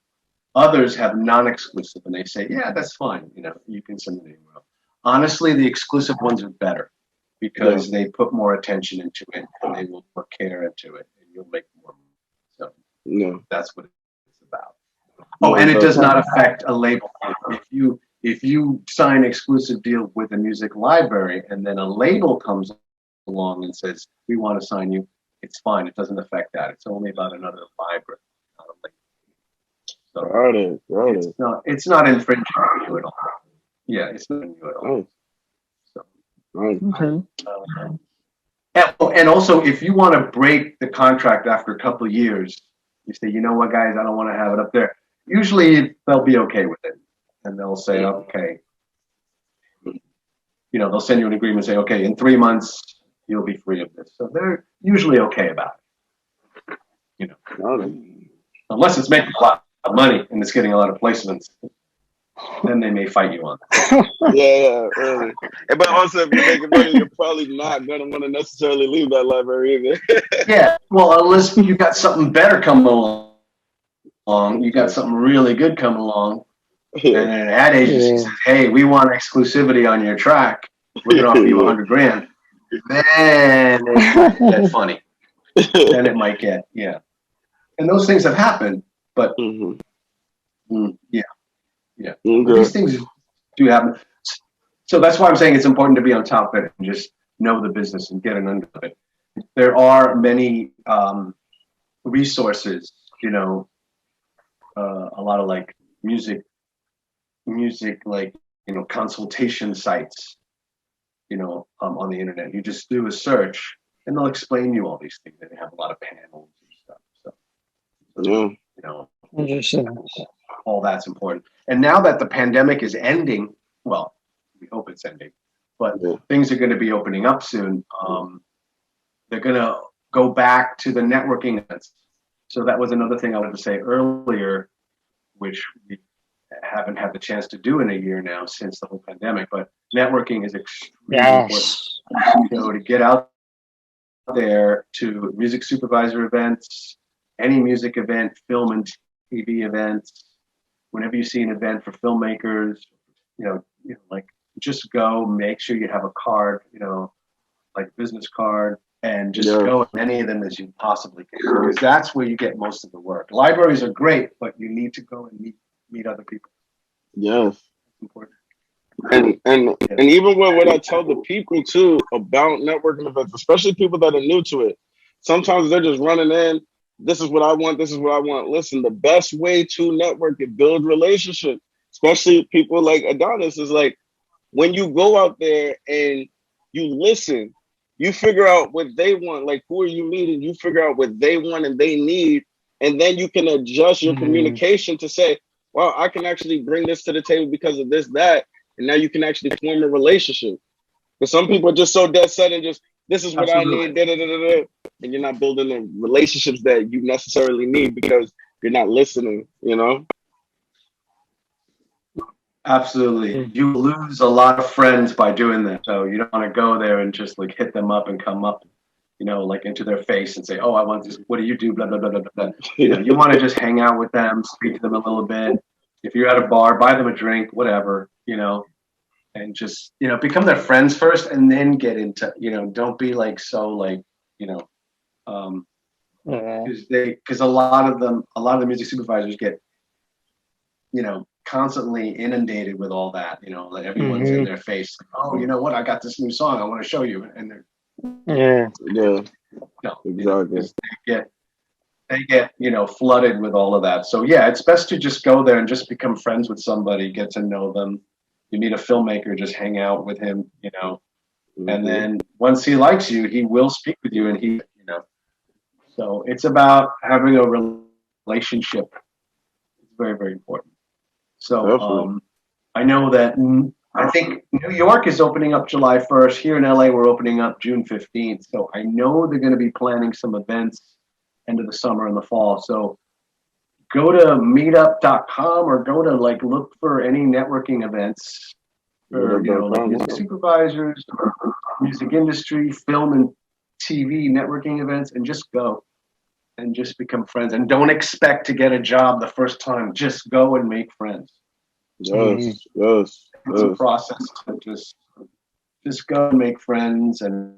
Others have non-exclusive, and they say, yeah, that's fine. You know, you can send it anywhere else. Honestly, the exclusive ones are better because they put more attention into it and they will put care into it, and you'll make more money. So that's what it's about. Oh, and it does not affect a label. If you sign an exclusive deal with a music library and then a label comes along and says, we want to sign you, it's fine. It doesn't affect that. It's only about another library, not a label. So it's not infringing on you at all. Yeah, it's not on you at all. So, and also, if you want to break the contract after a couple of years, you say, you know what, guys, I don't want to have it up there. Usually they'll be okay with it. And they'll say, okay, you know, they'll send you an agreement and say, okay, in 3 months, you'll be free of this. So they're usually okay about it. You know, unless it's making a lot of money and it's getting a lot of placements, then they may fight you on that. Really. But also, if you're making money, you're probably not going to want to necessarily leave that library either. Yeah, well, unless you got something better coming along, you got something really good coming along. And an ad agency says, hey, we want exclusivity on your track. We're going to offer you $100,000. Then it might get funny. Then it might get, And those things have happened, but these things do happen. So that's why I'm saying it's important to be on top of it and just know the business and get an under of it. There are many resources, you know, a lot of like music like, you know, consultation sites, you know, on the internet. You just do a search and they'll explain you all these things. They have a lot of panels and stuff. So you know, all that's important. And now that the pandemic is ending, well, we hope it's ending, but things are going to be opening up soon. They're going to go back to the networking events. So that was another thing I wanted to say earlier, which we haven't had the chance to do in a year now since the whole pandemic, but networking is extremely important. You know, to get out there to music supervisor events, any music event, film and TV events, whenever you see an event for filmmakers, you know, like just go, make sure you have a card, you know, like business card, and just go as many of them as you possibly can, because that's where you get most of the work. Libraries are great, but you need to go and meet other people. Yes. Important. And even what I tell the people too about networking events, especially people that are new to it, sometimes they're just running in. This is what I want. This is what I want. Listen, the best way to network and build relationships, especially people like Adonis, is like when you go out there and you listen, you figure out what they want. Like, who are you meeting? You figure out what they want and they need, and then you can adjust your communication to say, well, I can actually bring this to the table because of this, that, and now you can actually form a relationship. But some people are just so dead set and just, this is what I need, and you're not building the relationships that you necessarily need because you're not listening, you know? Absolutely. You lose a lot of friends by doing that. So you don't want to go there and just like hit them up and come up, you know, like into their face and say, oh, I want this. What do you do? Blah, blah, blah, blah, blah. You know, you want to just hang out with them, speak to them a little bit. If you're at a bar, buy them a drink, whatever, you know, and just, you know, become their friends first and then get into, you know, don't be like, so like, you know, because a lot of the music supervisors get, you know, constantly inundated with all that, you know, like everyone's in their face. Oh, you know what? I got this new song I want to show you. And they're, no, exactly. They get, you know, flooded with all of that. So yeah, it's best to just go there and just become friends with somebody, get to know them. You need a filmmaker, just hang out with him, you know, and then once he likes you, he will speak with you, and he, you know, so it's about having a relationship. It's very, very important. So I know that I think New York is opening up July 1st. Here in LA, we're opening up June 15th. So I know they're going to be planning some events end of the summer and the fall. So go to meetup.com or go to like look for any networking events for, you know, like music supervisors, or music industry, film and TV networking events, and just go and just become friends. And don't expect to get a job the first time. Just go and make friends. Yes. It's a process to just go and make friends. And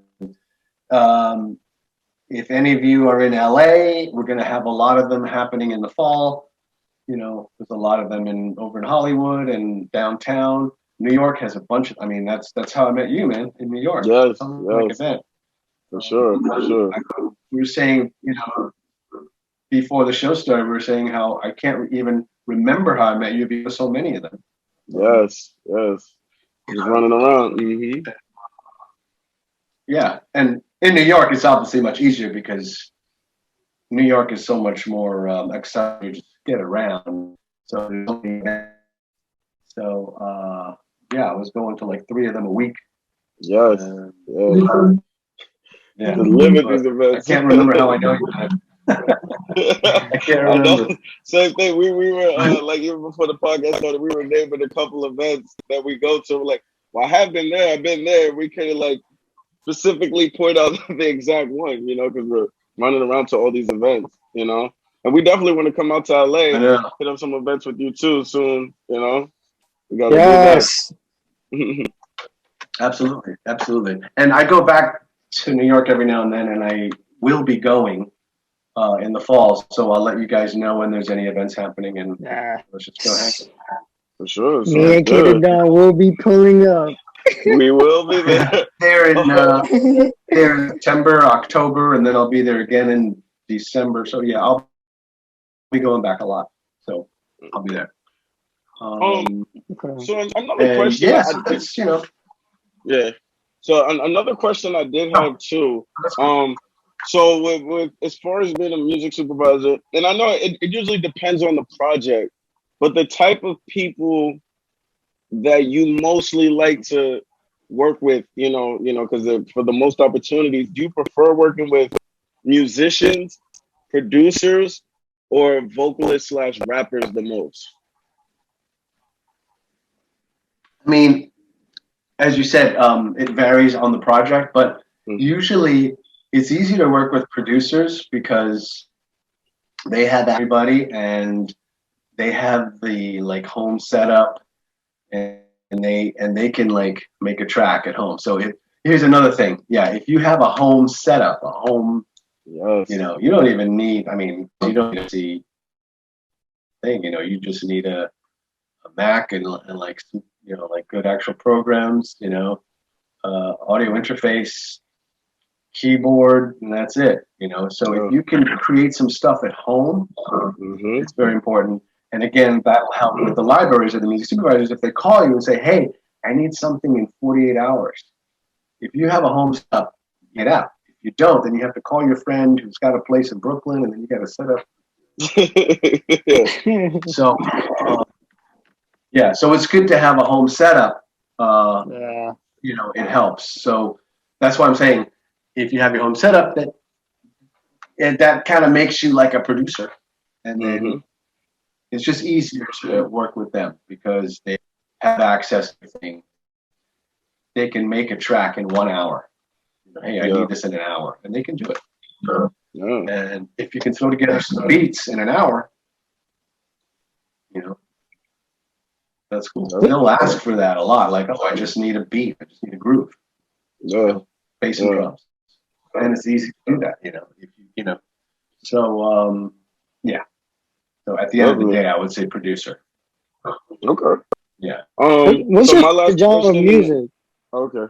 if any of you are in LA, we're going to have a lot of them happening in the fall. You know, there's a lot of them over in Hollywood and downtown. New York has a bunch of, I mean, that's how I met you, man, in New York. Yes. Event. For sure. We were saying, you know, before the show started, we were saying how I can't even remember how I met you because so many of them. Yes. Just running around. Yeah, and in New York, it's obviously much easier because New York is so much more accessible to get around. So, yeah, I was going to like 3 of them a week. Yes. Yeah. To limit these events. I can't remember how I know you. I can't remember. Same thing. We were like even before the podcast started, we were naming a couple events that we go to. We're like, well, I have been there. I've been there. We couldn't like specifically point out the exact one, you know, because we're running around to all these events, you know. And we definitely want to come out to LA, hit up some events with you too soon, you know. We gotta do that. Absolutely. And I go back to New York every now and then, and I will be going in the fall. So I'll let you guys know when there's any events happening, and let's just go hang. For sure. Me and Kid Don will be pulling up. We will be there. There in September, October, and then I'll be there again in December. So yeah, I'll be going back a lot. So I'll be there. So another question. Yeah, so that's, you know. Yeah. So another question I did have too. So with as far as being a music supervisor, and I know it usually depends on the project, but the type of people that you mostly like to work with, you know, because for the most opportunities, do you prefer working with musicians, producers, or vocalists / rappers the most? I mean, as you said, it varies on the project, but usually it's easy to work with producers because they have everybody and they have the like home setup, and they can like make a track at home. So here's another thing. Yeah, if you have a home setup, you know, you don't even need, I mean, you don't need to see thing, you know, you just need a Mac and like, you know, like good actual programs, you know, audio interface, keyboard, and that's it, you know. So if you can create some stuff at home, it's very important. And again, that'll help with the libraries or the music supervisors. If they call you and say, hey, I need something in 48 hours. If you have a home setup, get out. If you don't, then you have to call your friend who's got a place in Brooklyn, and then you got to set up. So, yeah, so it's good to have a home setup. You know, it helps. So that's why I'm saying, if you have your home setup, that kind of makes you like a producer, and then it's just easier to work with them because they have access to things. They can make a track in 1 hour. Hey, I need this in an hour, and they can do it. And if you can throw together some beats in an hour, you know, That's cool. They'll ask for that a lot. Like, oh, I just need a beat. I just need a groove. Bass and drums. And it's easy to do that, if you know. So, yeah. So at the end of the day, I would say producer. Okay. Yeah. What's so your my last genre of question music? Okay.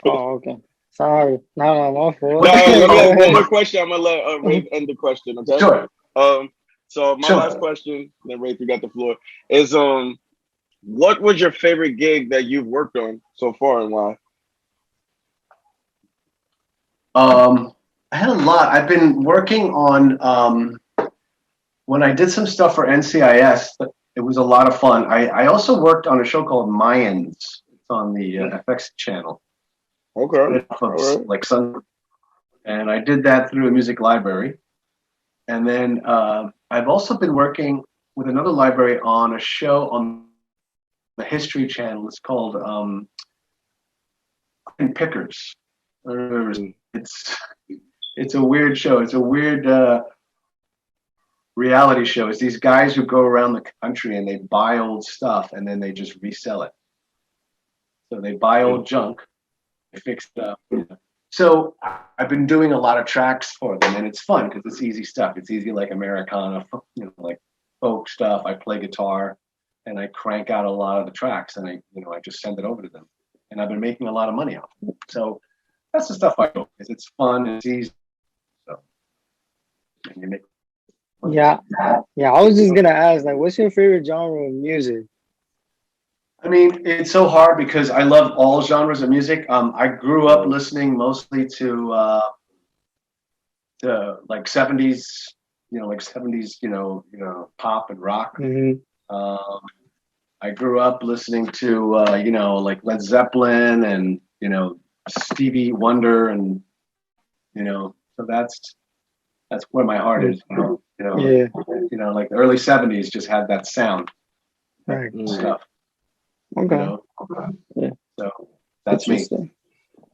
Oh, okay. Sorry. No, my fault. Let me ask one more question. I'm gonna let Wraith end the question. Okay. Sure. So my last question, then Wraith, you got the floor. Is what was your favorite gig that you've worked on so far, and why? I had a lot. I've been working on when I did some stuff for NCIS. It was a lot of fun. I also worked on a show called Mayans. It's on the FX channel. Okay. Like Sun, and I did that through a music library. And then I've also been working with another library on a show on the History Channel. It's called Pickers. It's a weird show. It's a weird reality show. It's these guys who go around the country and they buy old stuff and then they just resell it. So they buy old junk, they fix it up. So I've been doing a lot of tracks for them, and it's fun because it's easy stuff. It's easy like Americana, like folk stuff. I play guitar and I crank out a lot of the tracks, and I just send it over to them. And I've been making a lot of money off it. So that's the stuff I do. It's fun, it's easy. So and you make Yeah. I was just gonna ask, like, what's your favorite genre of music? I mean, it's so hard because I love all genres of music. I grew up listening mostly to like 70s, pop and rock. I grew up listening to like Led Zeppelin and Stevie Wonder, and so that's where my heart is. Like the early 70s just had that sound, stuff. Okay. So that's me.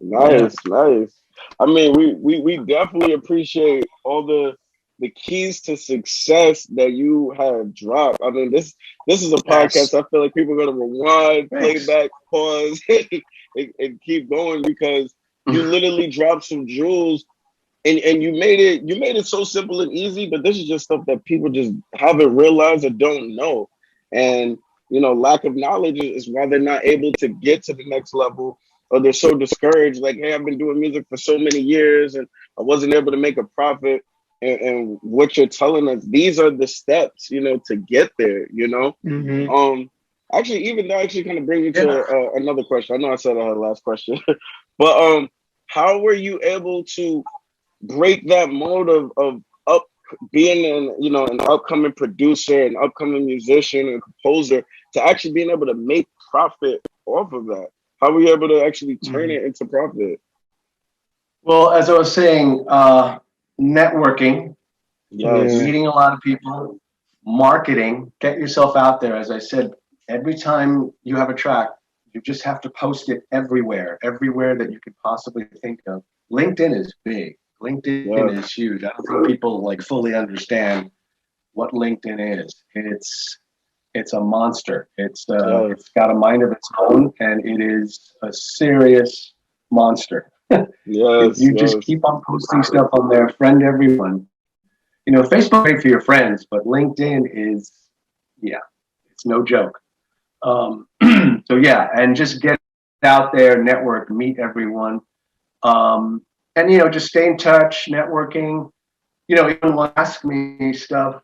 Nice. I mean, we definitely appreciate all the keys to success that you have dropped. I mean, this is a podcast. I feel like people are gonna rewind, play back, pause, and keep going, because you literally dropped some jewels, and you made it so simple and easy. But this is just stuff that people just haven't realized or don't know, and lack of knowledge is why they're not able to get to the next level, or they're so discouraged. Like, hey, I've been doing music for so many years and I wasn't able to make a profit. And what you're telling us, these are the steps, to get there, Actually, even that actually kind of brings me to another question. I know I said I had a last question, but how were you able to break that mode of being an upcoming producer, an upcoming musician and composer, to actually being able to make profit off of that? How were you able to actually turn it into profit? Well, as I was saying, networking, meeting a lot of people, marketing, get yourself out there. As I said, every time you have a track, you just have to post it everywhere that you could possibly think of. LinkedIn is big. LinkedIn is huge. I don't think people fully understand what LinkedIn is. It's a monster. It's got a mind of its own, and it is a serious monster. You just keep on posting stuff on there, friend everyone. Facebook great for your friends, but LinkedIn is, it's no joke. So and just get out there, network, meet everyone. And just stay in touch, networking. Even want to ask me stuff,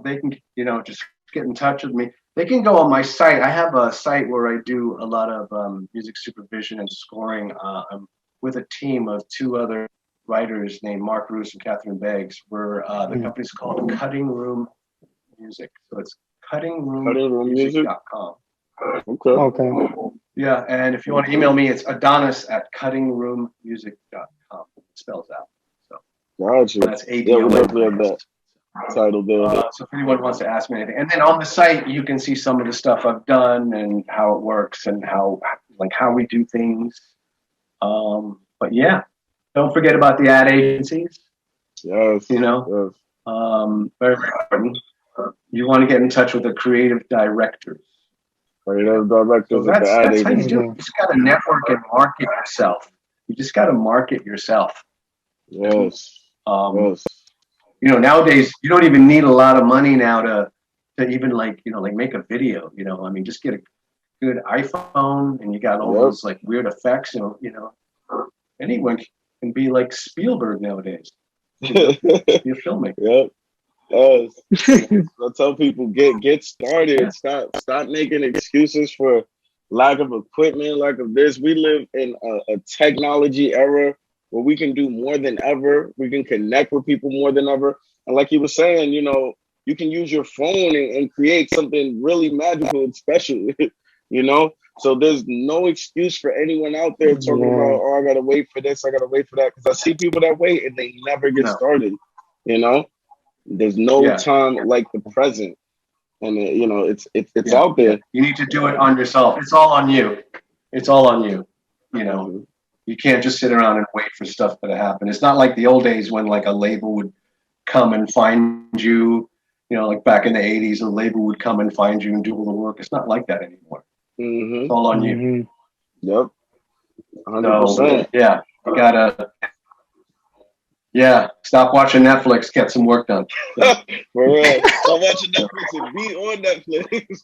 they can, just get in touch with me. They can go on my site. I have a site where I do a lot of music supervision and scoring. I'm with a team of two other writers named Mark Roos and Catherine Beggs. We're the company's called Cutting Room Music. So it's cuttingroommusic.com. Okay. Yeah, and if you want to email me, it's Adonis at cuttingroommusic.com. It spells out. So gotcha. That's ADONIS. Title there. So if anyone wants to ask me anything, and then on the site you can see some of the stuff I've done and how it works and how we do things. But don't forget about the ad agencies. Yes. Very, very important. You want to get in touch with the creative directors So that's how you do it. You just got to network and market yourself. You just got to market yourself. Yes. You know, nowadays you don't even need a lot of money now to even like make a video. You know, I mean, just get a good iPhone and you got all those like weird effects. You know, anyone can be like Spielberg nowadays. You're filming. Yep. I tell people get started. Yeah. Stop making excuses for lack of equipment, lack of this. We live in a technology era where we can do more than ever. We can connect with people more than ever. And like you were saying, you know, you can use your phone and create something really magical and special. You know, so there's no excuse for anyone out there talking about, oh, I gotta wait for this, I gotta wait for that, because I see people that wait and they never get started. You know, there's no time like the present, and you know it's out there. You need to do it on yourself. It's all on you. It's all on you. You know, you can't just sit around and wait for stuff to happen. It's not like the old days when like a label would come and find you. You know, like back in the 80s, a label would come and find you and do all the work. It's not like that anymore. It's all on you. Yep. 100%. So, yeah, you gotta. Yeah, stop watching Netflix. Get some work done. For real. Stop watching Netflix and be on Netflix.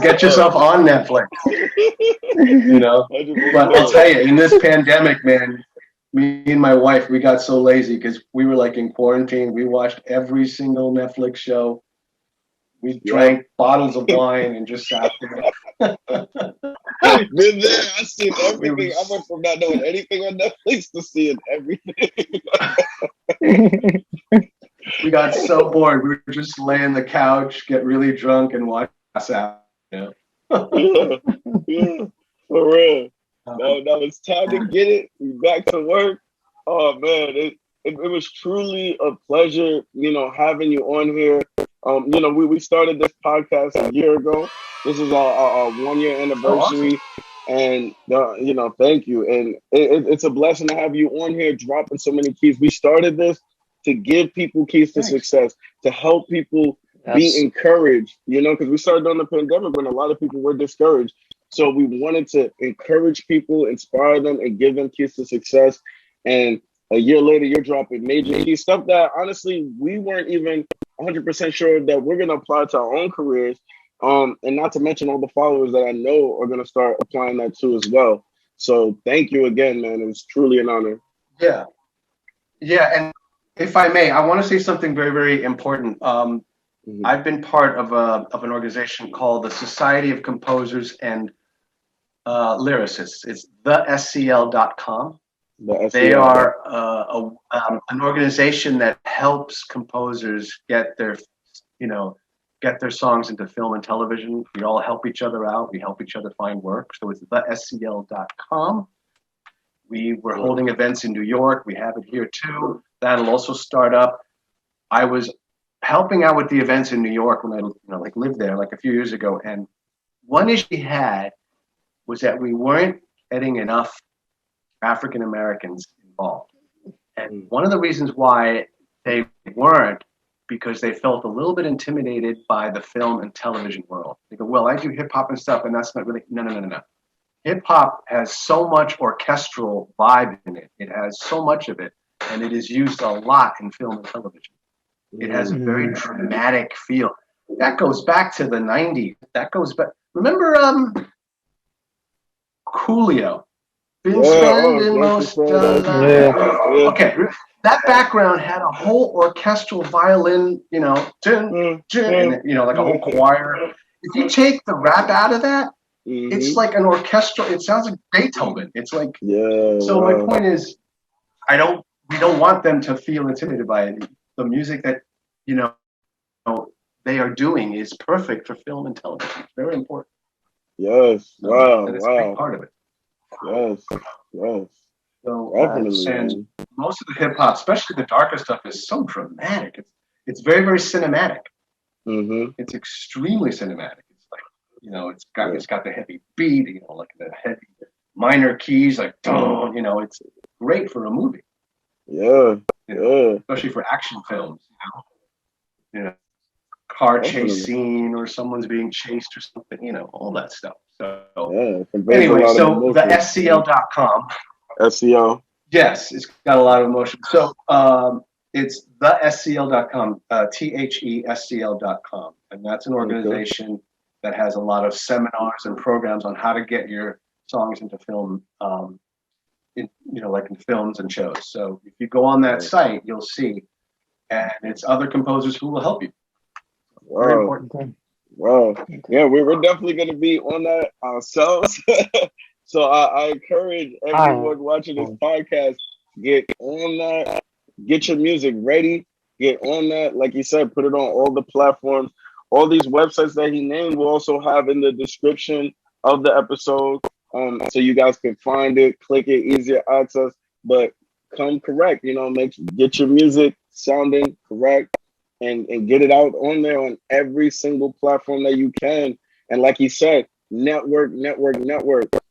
Get yourself on Netflix. You know, but I'll tell you, in this pandemic, man, me and my wife, we got so lazy because we were like in quarantine. We watched every single Netflix show. We drank bottles of wine and just sat there. Been there. I've seen everything. I went from not knowing anything on Netflix to seeing everything. We got so bored. We were just laying on the couch, get really drunk, and watch us out. You know? Yeah, for real. No, it's time to get it. We back to work. Oh man, it was truly a pleasure, you know, having you on here. You know, we started this podcast a year ago. This is our 1 year anniversary. Oh, awesome. And, you know, thank you. And it's a blessing to have you on here dropping so many keys. We started this to give people keys to success, to help people be encouraged, you know, because we started during the pandemic when a lot of people were discouraged. So we wanted to encourage people, inspire them, and give them keys to success. And a year later, you're dropping major key stuff that honestly we weren't even 100% sure that we're going to apply to our own careers. And not to mention all the followers that I know are going to start applying that too as well. So thank you again, man. It was truly an honor. Yeah. And if I may, I want to say something very, very important. I've been part of an organization called the Society of Composers and Lyricists. It's thescl.com. They are an organization that helps composers get their songs into film and television. We all help each other out. We help each other find work. So it's thescl.com. We were holding events in New York. We have it here too. That'll also start up. I was helping out with the events in New York when I lived there like a few years ago. And one issue we had was that we weren't getting enough African Americans involved. And one of the reasons why they weren't, because they felt a little bit intimidated by the film and television world. They go, well, I do hip hop and stuff, and that's not really, no. Hip hop has so much orchestral vibe in it. It has so much of it, and it is used a lot in film and television. It has a very dramatic feel. That goes back to the 90s. That goes back. Remember Coolio? Okay, that background had a whole orchestral violin, like a whole choir. If you take the rap out of that, it's like an orchestral. It sounds like Beethoven. It's like So my point is, we don't want them to feel intimidated by it. The music that they are doing is perfect for film and television. It's very important. Yes. Wow. And it's a big part of it. Yes. So, Definitely. And most of the hip hop, especially the darker stuff, is so dramatic. It's very, very cinematic. It's extremely cinematic. It's like, it's got the heavy beat, like the heavy minor keys, like it's great for a movie. Yeah. Especially for action films. car chase scene or someone's being chased or something, you know, all that stuff. So Yeah, anyway, so the SCL.com. SCL. Yes, it's got a lot of emotion. So it's the SCL.com, THESCL.com. And that's an organization that has a lot of seminars and programs on how to get your songs into film, in films and shows. So if you go on that site, you'll see, and it's other composers who will help you. Very important. Wow. Yeah, we're definitely going to be on that ourselves. So I encourage everyone watching this podcast, get on that, get your music ready, get on that. Like you said, put it on all the platforms. All these websites that he named we'll also have in the description of the episode. So you guys can find it, click it, easier access, but come correct, get your music sounding correct and get it out on there on every single platform that you can. And like he said, network.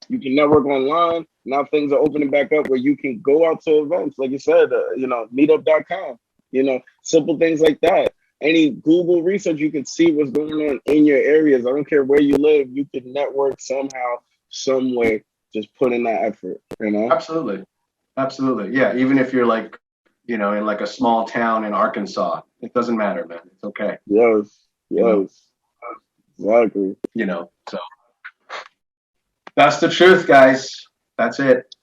You can network online. Now things are opening back up where you can go out to events, like you said, meetup.com, simple things like that. Any Google research, you can see what's going on in your areas. I don't care where you live, you can network somehow, some way, just put in that effort, Absolutely. Yeah, even if you're like, in like a small town in Arkansas, it doesn't matter, man. It's okay. Yes. Exactly. So that's the truth, guys. That's it.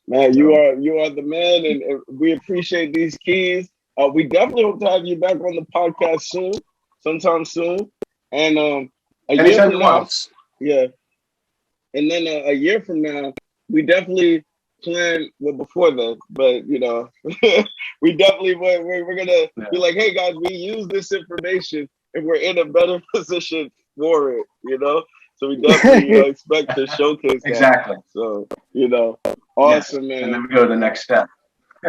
Man, you are the man, and we appreciate these keys. We definitely hope to have you back on the podcast sometime soon. And a year from now, yeah. And then a year from now, we definitely plan before then. But we definitely we're gonna be like, hey guys, we use this information and we're in a better position for it. So we definitely expect to showcase that. Exactly. So awesome, man. And then we go to the next step.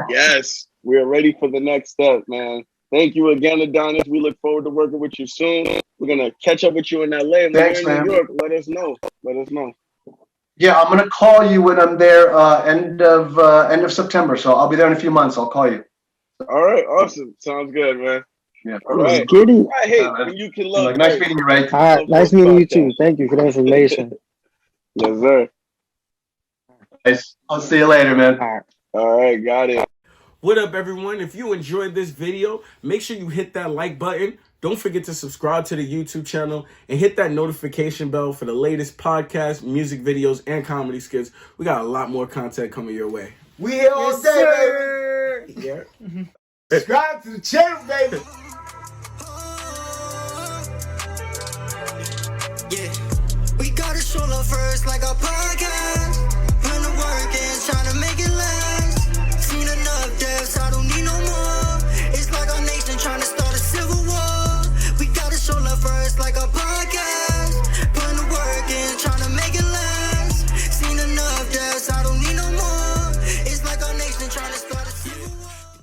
Yes, we are ready for the next step, man. Thank you again, Adonis. We look forward to working with you soon. We're gonna catch up with you in LA. And Thanks, when you're in man. New York, let us know. Yeah, I'm gonna call you when I'm there. End of September. So I'll be there in a few months. I'll call you. All right, awesome. Sounds good, man. Yeah. All right. Giddy. I hate when you can love. Nice meeting you, Wraith. All right, nice meeting you too. Thank you for the information. Yes, sir. Nice. I'll see you later, man. All right, got it. What up, everyone? If you enjoyed this video, make sure you hit that like button. Don't forget to subscribe to the YouTube channel and hit that notification bell for the latest podcasts, music videos, and comedy skits. We got a lot more content coming your way. We here all day, baby. Yeah. Subscribe to the channel, baby.